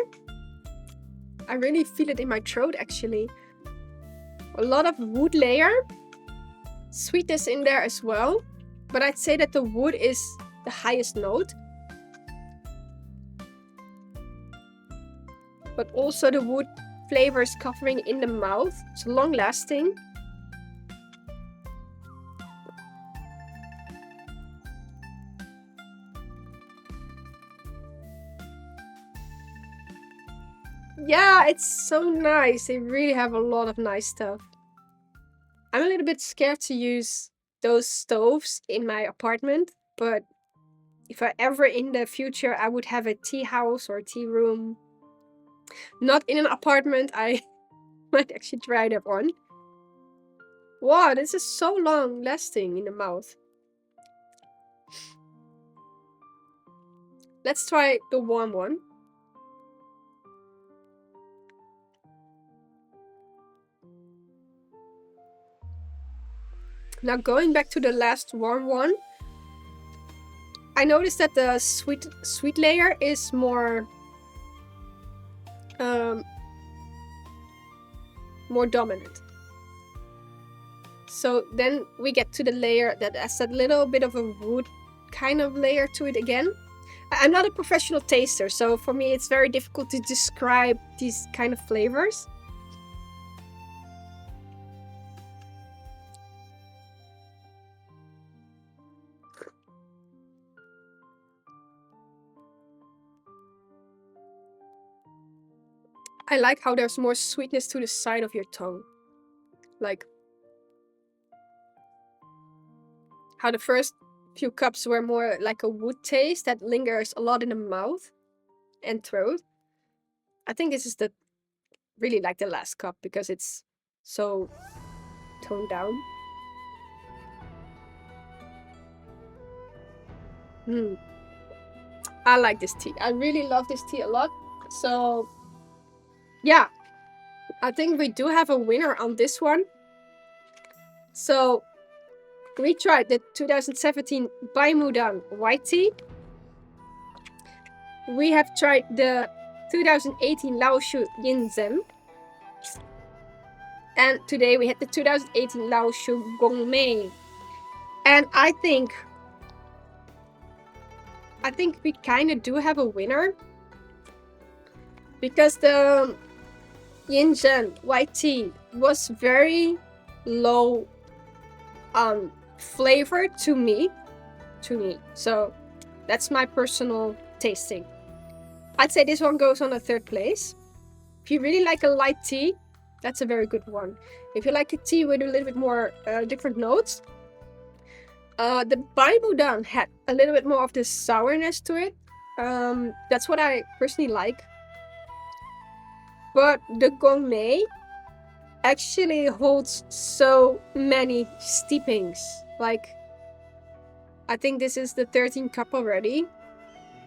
I really feel it in my throat actually. A lot of wood layer. Sweetness in there as well. But I'd say that the wood is the highest note. But also the wood flavor is covering in the mouth. It's long lasting. Yeah, it's so nice. They really have a lot of nice stuff. I'm a little bit scared to use those stoves in my apartment, but if I ever in the future I would have a tea house or a tea room, not in an apartment, I might actually try that one. Wow, this is so long lasting in the mouth. Let's try the warm one. Now going back to the last warm one, I noticed that the sweet layer is more dominant. So then we get to the layer that has a little bit of a wood kind of layer to it again. I'm not a professional taster, so for me it's very difficult to describe these kind of flavors. I like how there's more sweetness to the side of your tongue. Like how the first few cups were more like a wood taste that lingers a lot in the mouth and throat. I think this is really like the last cup because it's so toned down. I like this tea. I really love this tea a lot. So yeah, I think we do have a winner on this one. So we tried the 2017 Baimudang white tea. We have tried the 2018 Laoshu Yinzhen. And today we had the 2018 Laoshu Gongmei. And I think we kind of do have a winner. Because the Yinzhen white tea was very low flavor to me. So that's my personal tasting. I'd say this one goes on a third place. If you really like a light tea, that's a very good one. If you like a tea with a little bit more different notes, the Baimudang had a little bit more of the sourness to it. That's what I personally like. But the Gongmei actually holds so many steepings. Like, I think this is the 13th cup already.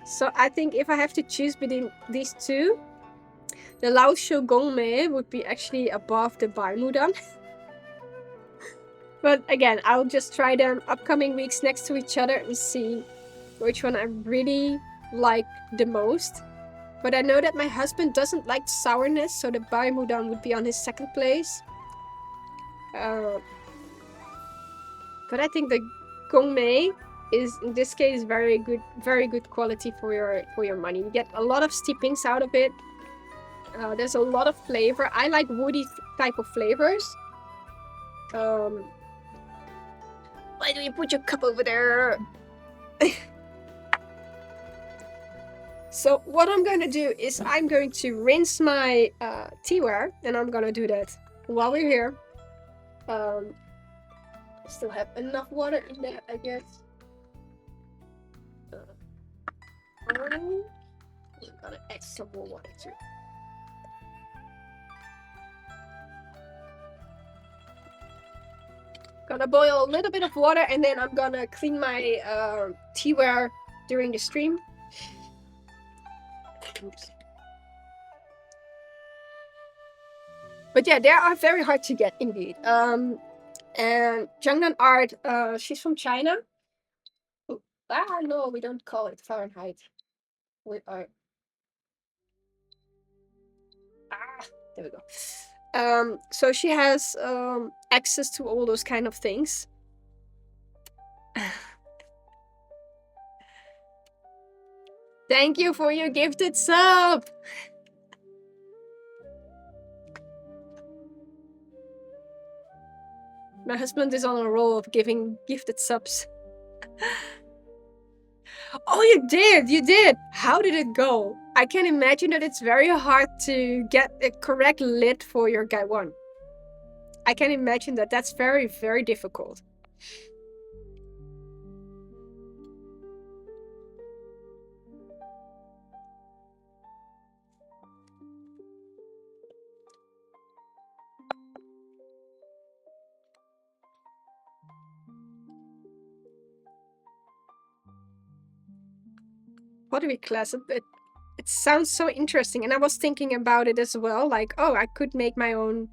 So I think if I have to choose between these two, the Laoshu Gongmei would be actually above the Baimudang. But again, I'll just try them upcoming weeks next to each other and see which one I really like the most. But I know that my husband doesn't like sourness, so the Baimudang would be on his second place. But I think the Gongmei is in this case very good quality for your money. You get a lot of steepings out of it. There's a lot of flavor. I like woody type of flavors. Why do you put your cup over there? So what I'm going to do is I'm going to rinse my teaware, and I'm going to do that while we're here. I still have enough water in there, I guess. I'm going to add some more water too. Gonna boil a little bit of water, and then I'm gonna clean my teaware during the stream. Oops. But yeah, they are very hard to get indeed. And Jiangnan art, she's from China. No, we don't call it Fahrenheit. We are. There we go. So she has access to all those kind of things. Thank you for your gifted sub. My husband is on a roll of giving gifted subs. Oh, you did! How did it go? I can imagine that it's very hard to get a correct lid for your Guy 1. I can imagine that that's very, very difficult. Pottery class, it sounds so interesting, and I was thinking about it as well, like, oh, I could make my own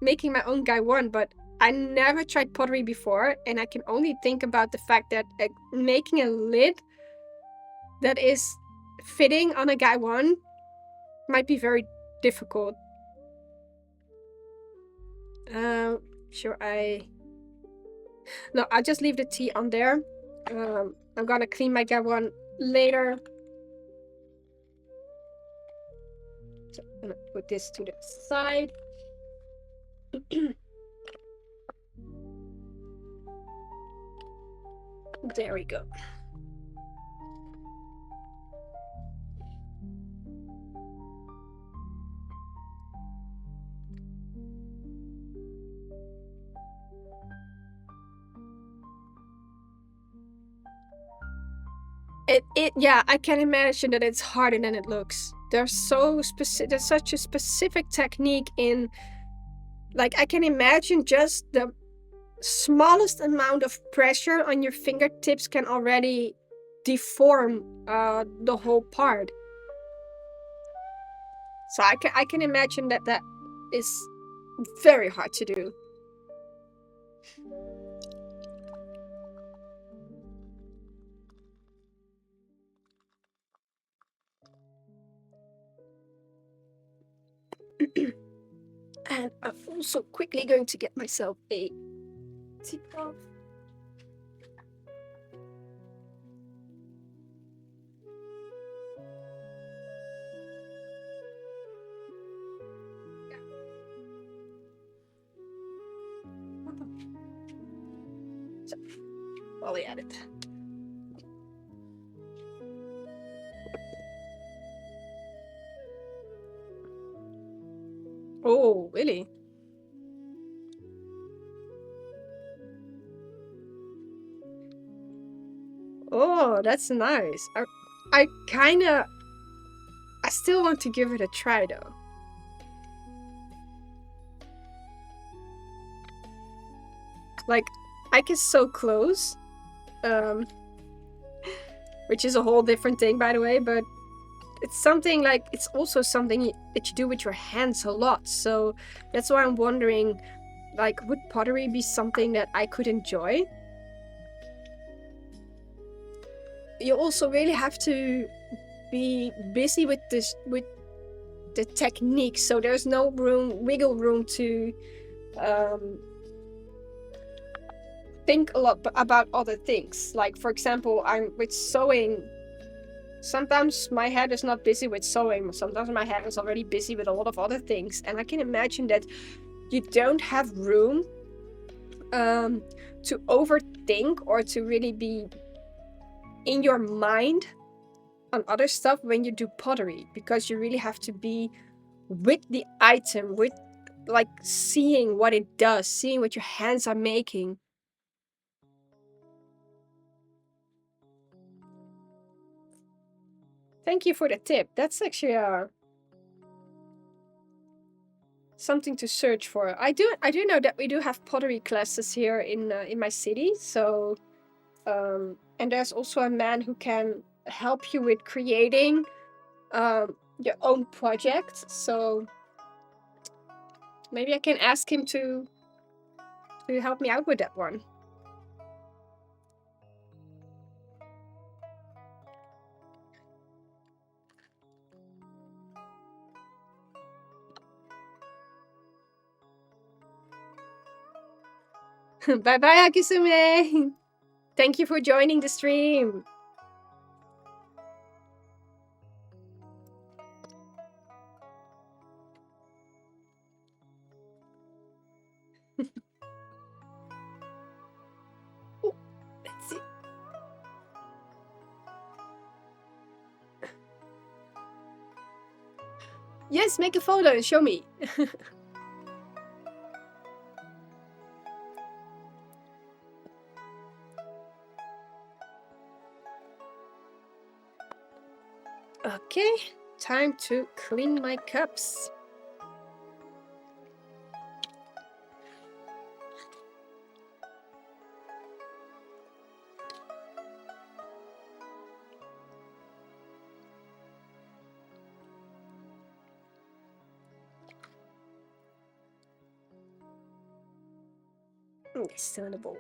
making my own Guy 1, but I never tried pottery before, and I can only think about the fact that making a lid that is fitting on a Guy 1 might be very difficult. Sure, no, I'll just leave the tea on there. I'm gonna clean my Guy 1 later. So I'm gonna put this to the side. There we go. Yeah, I can imagine that it's harder than it looks. There's such a specific technique in, like, I can imagine just the smallest amount of pressure on your fingertips can already deform the whole part. So I can imagine that is very hard to do. And I'm also quickly going to get myself a teacup. So, while we at it. Oh, really? Oh, that's nice. I still want to give it a try though. Like, Ike is so close. Which is a whole different thing, by the way, but it's something like, it's also something that you do with your hands a lot. So that's why I'm wondering, like, would pottery be something that I could enjoy? You also really have to be busy with the technique, so there's no wiggle room to think a lot about other things. Like, for example, I'm with sewing. Sometimes my head is not busy with sewing. Sometimes my head is already busy with a lot of other things, and I can imagine that you don't have room to overthink or to really be in your mind on other stuff when you do pottery, because you really have to be with the item, with like seeing what it does, seeing what your hands are making. Thank you for the tip. That's actually something to search for. I do know that we do have pottery classes here in my city. So, and there's also a man who can help you with creating your own project. So maybe I can ask him to help me out with that one. Bye bye, Akisume. Thank you for joining the stream. Ooh, let's see. Yes, make a photo and show me. Okay, time to clean my cups. It's still in the bowl.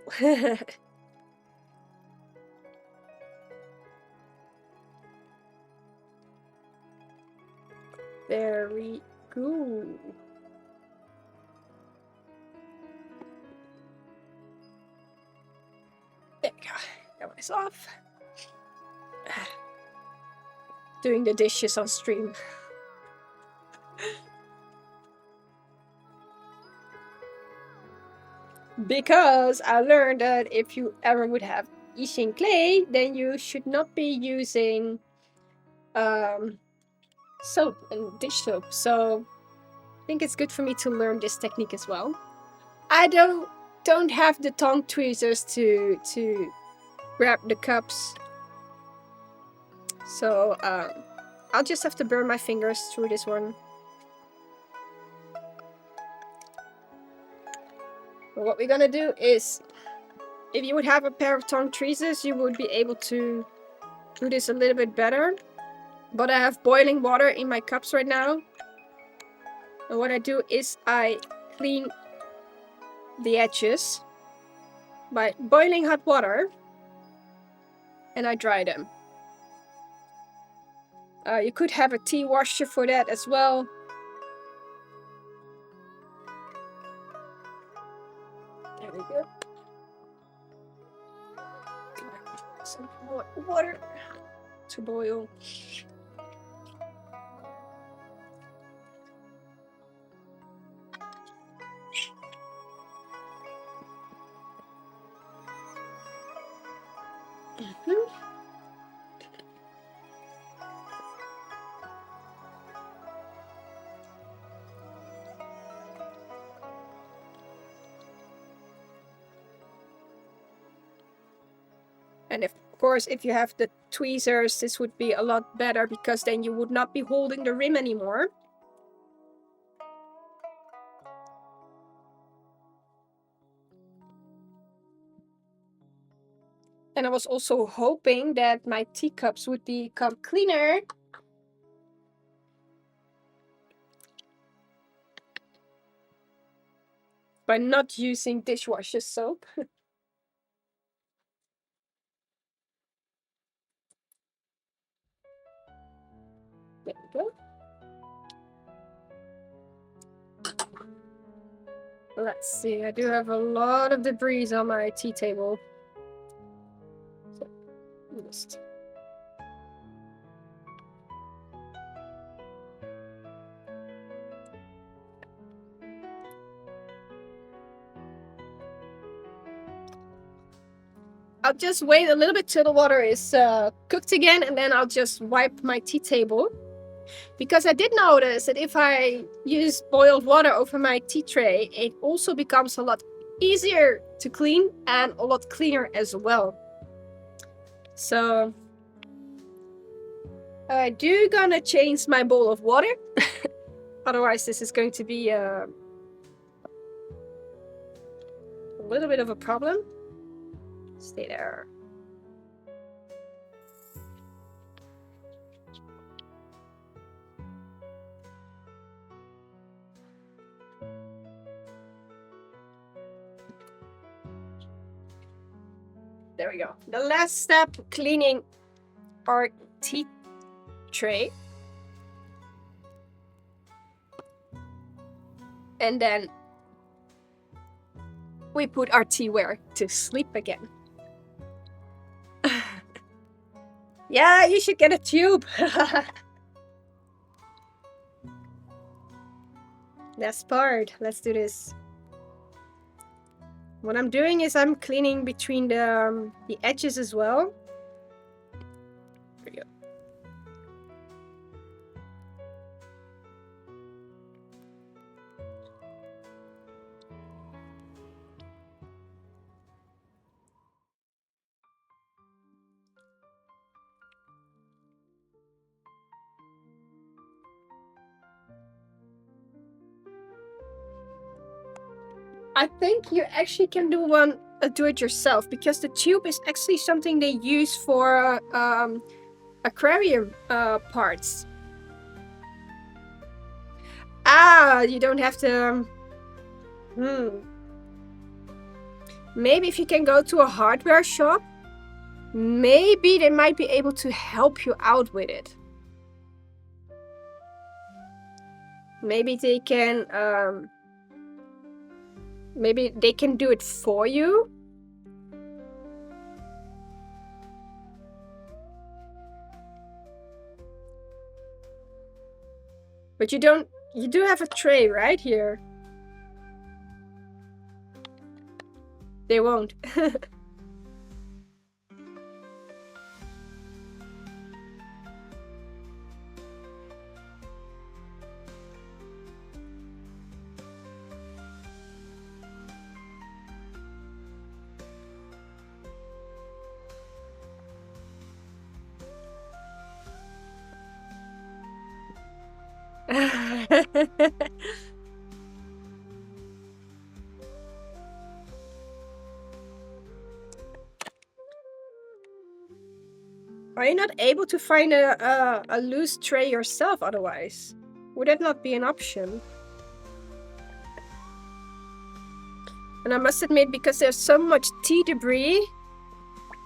Very good. There we go. That one is off. Doing the dishes on stream. Because I learned that if you ever would have Ishin clay, then you should not be using soap and dish soap. So I think it's good for me to learn this technique as well. I don't have the tongue tweezers to grab the cups, so I'll just have to burn my fingers through this one. But what we're gonna do is, if you would have a pair of tongue tweezers, you would be able to do this a little bit better. But I have boiling water in my cups right now, and what I do is I clean the edges by boiling hot water, and I dry them. You could have a tea washer for that as well. There we go. Some more water to boil. And of course, if you have the tweezers, this would be a lot better, because then you would not be holding the rim anymore. And I was also hoping that my teacups would become cleaner by not using dishwasher soap. There we go. Let's see, I do have a lot of debris on my tea table. So, just... I'll just wait a little bit till the water is cooked again, and then I'll just wipe my tea table. Because I did notice that if I use boiled water over my tea tray, it also becomes a lot easier to clean and a lot cleaner as well. So I do gonna change my bowl of water. Otherwise this is going to be a little bit of a problem. Stay there. There we go. The last step, cleaning our tea tray. And then we put our teaware to sleep again. Yeah, you should get a tube. Last part. Let's do this. What I'm doing is I'm cleaning between the edges as well. There we go. I think you actually can do do it yourself, because the tube is actually something they use for aquarium parts. Ah, you don't have to. Maybe if you can go to a hardware shop, maybe they might be able to help you out with it. Maybe they can. Maybe they can do it for you. But you do have a tray right here. They won't. Are you not able to find a loose tray yourself otherwise? Would that not be an option? And I must admit, because there's so much tea debris,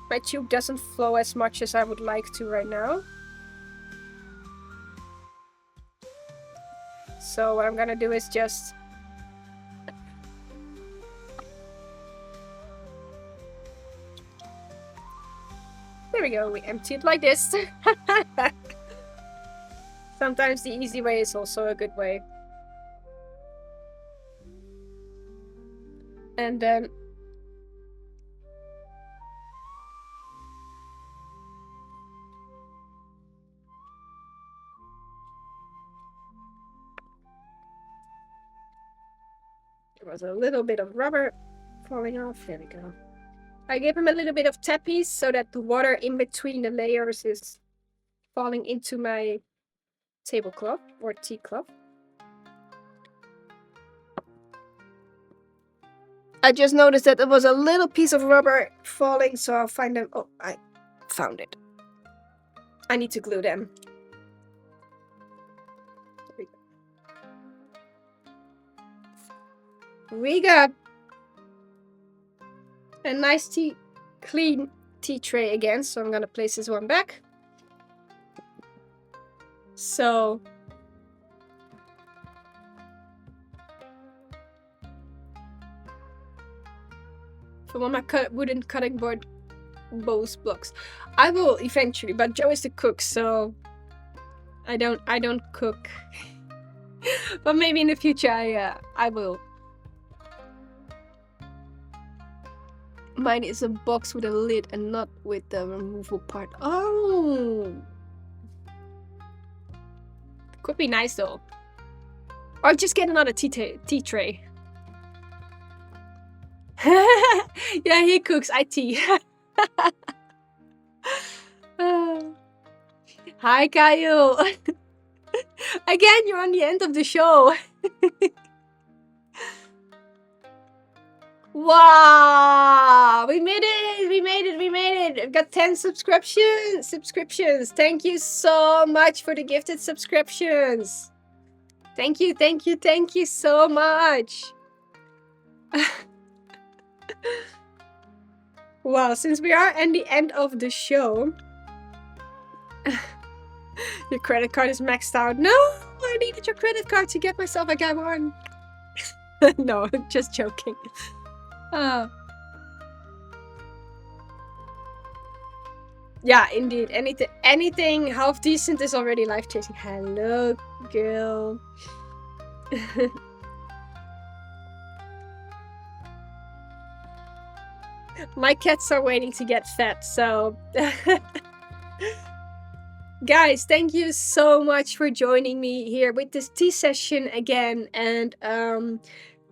my tube doesn't flow as much as I would like to right now. So what I'm gonna do is just... There we go, we empty it like this. Sometimes the easy way is also a good way. And then... there was a little bit of rubber falling off. There we go. I gave him a little bit of tappies so that the water in between the layers is falling into my tablecloth or tea cloth. I just noticed that there was a little piece of rubber falling, so I'll find them. Oh, I found it. I need to glue them. We got a nice clean tea tray again, so I'm gonna place this one back. So from all my wooden cutting board bows blocks, I will eventually, but Joe is the cook, so I don't cook. But maybe in the future I will. Mine is a box with a lid and not with the removable part. Oh! Could be nice though. Or just get another tea tray. Yeah, he cooks. I tea. Hi, Kyle. Again, you're on the end of the show. Wow! We made it! We made it! We made it! I've got 10 subscriptions! Thank you so much for the gifted subscriptions! Thank you, thank you, thank you so much! Wow, since we are at the end of the show... Your credit card is maxed out. No! I needed your credit card to get myself a Gabon! No, just joking. Yeah, indeed. Anything half decent is already life-changing. Hello, girl. My cats are waiting to get fed, so... Guys, thank you so much for joining me here with this tea session again. And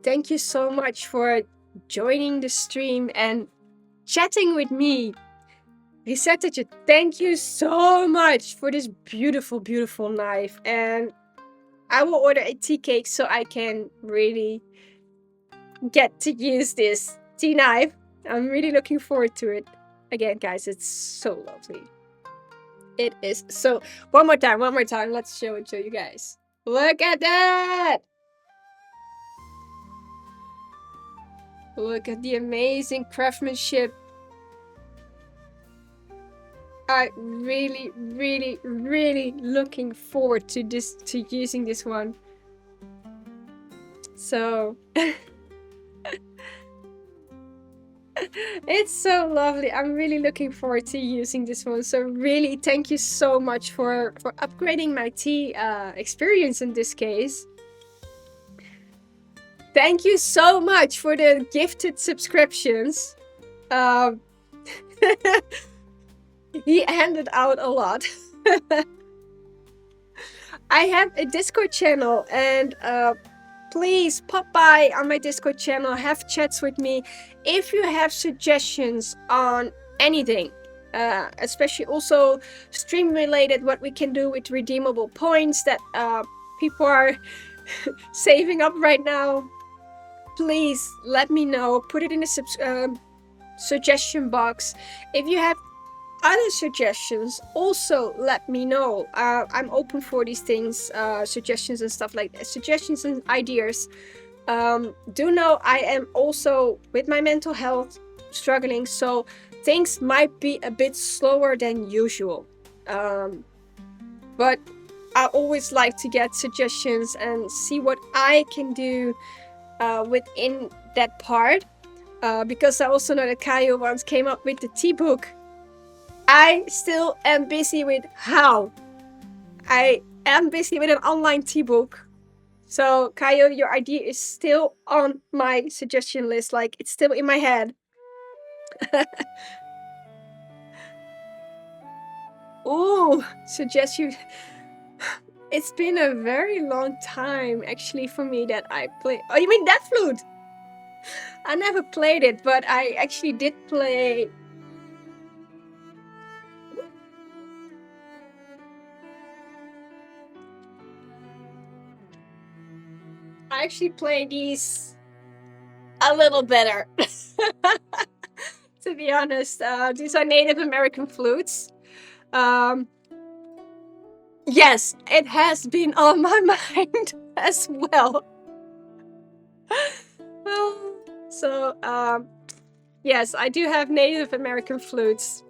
thank you so much for joining the stream and chatting with me. Risetta, thank you so much for this beautiful, beautiful knife. And I will order a tea cake so I can really get to use this tea knife. I'm really looking forward to it. Again, guys, it's so lovely. It is so... One more time. Let's show it to you guys. Look at that! Look at the amazing craftsmanship. I really, really, really looking forward to using this one. So... It's so lovely. I'm really looking forward to using this one. So really, thank you so much for upgrading my tea experience in this case. Thank you so much for the gifted subscriptions. He handed out a lot. I have a Discord channel and please pop by on my Discord channel, have chats with me. If you have suggestions on anything, especially also stream related, what we can do with redeemable points that people are saving up right now, please let me know. Put it in the suggestion box. If you have other suggestions, also let me know. I'm open for these things, suggestions and stuff like that, suggestions and ideas. Do know I am also with my mental health struggling, so things might be a bit slower than usual. But I always like to get suggestions and see what I can do within that part. Because I also know that Kayo once came up with the tea book. I still am busy with how. I am busy with an online tea book. So, Kayo, your idea is still on my suggestion list. Like, it's still in my head. Oh, suggestion. It's been a very long time, actually, for me that I play. Oh, you mean that flute? I never played it, but I actually did play... I actually play these a little better. To be honest, these are Native American flutes. Yes, it has been on my mind as well. So, yes, I do have Native American flutes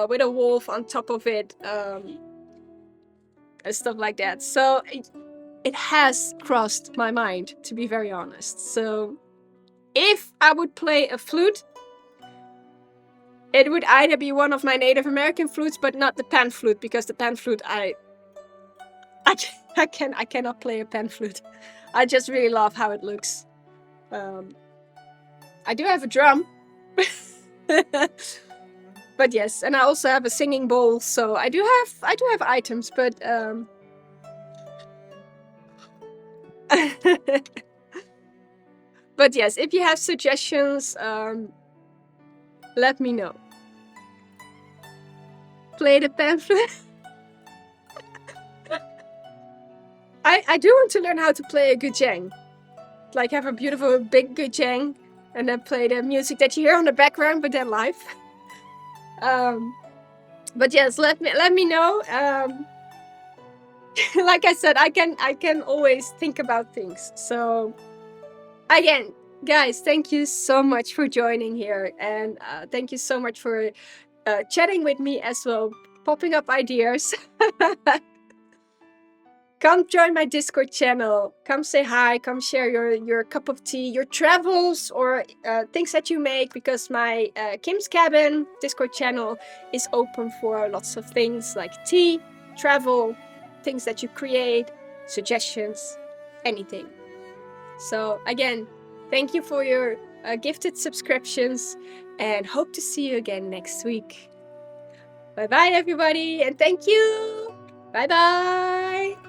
with a wolf on top of it, and stuff like that. So it has crossed my mind, to be very honest. So if I would play a flute, it would either be one of my Native American flutes, but not the pan flute, because the pan flute I cannot play a pan flute. I just really love how it looks. I do have a drum, But yes, and I also have a singing bowl, so I do have items, but but yes, if you have suggestions, let me know. Play the pamphlet. I do want to learn how to play a guzheng. Like have a beautiful big guzheng and then play the music that you hear on the background, but then live. But yes, let me know. Like I said, I can always think about things. So again, guys, thank you so much for joining here, and thank you so much for chatting with me as well, popping up ideas. Come join my Discord channel. Come say hi. Come share your cup of tea, your travels, or things that you make, because my Kim's Cabin Discord channel is open for lots of things like tea, travel, things that you create, suggestions, anything. So again, thank you for your gifted subscriptions, and hope to see you again next week. Bye bye, everybody, and thank you. Bye bye.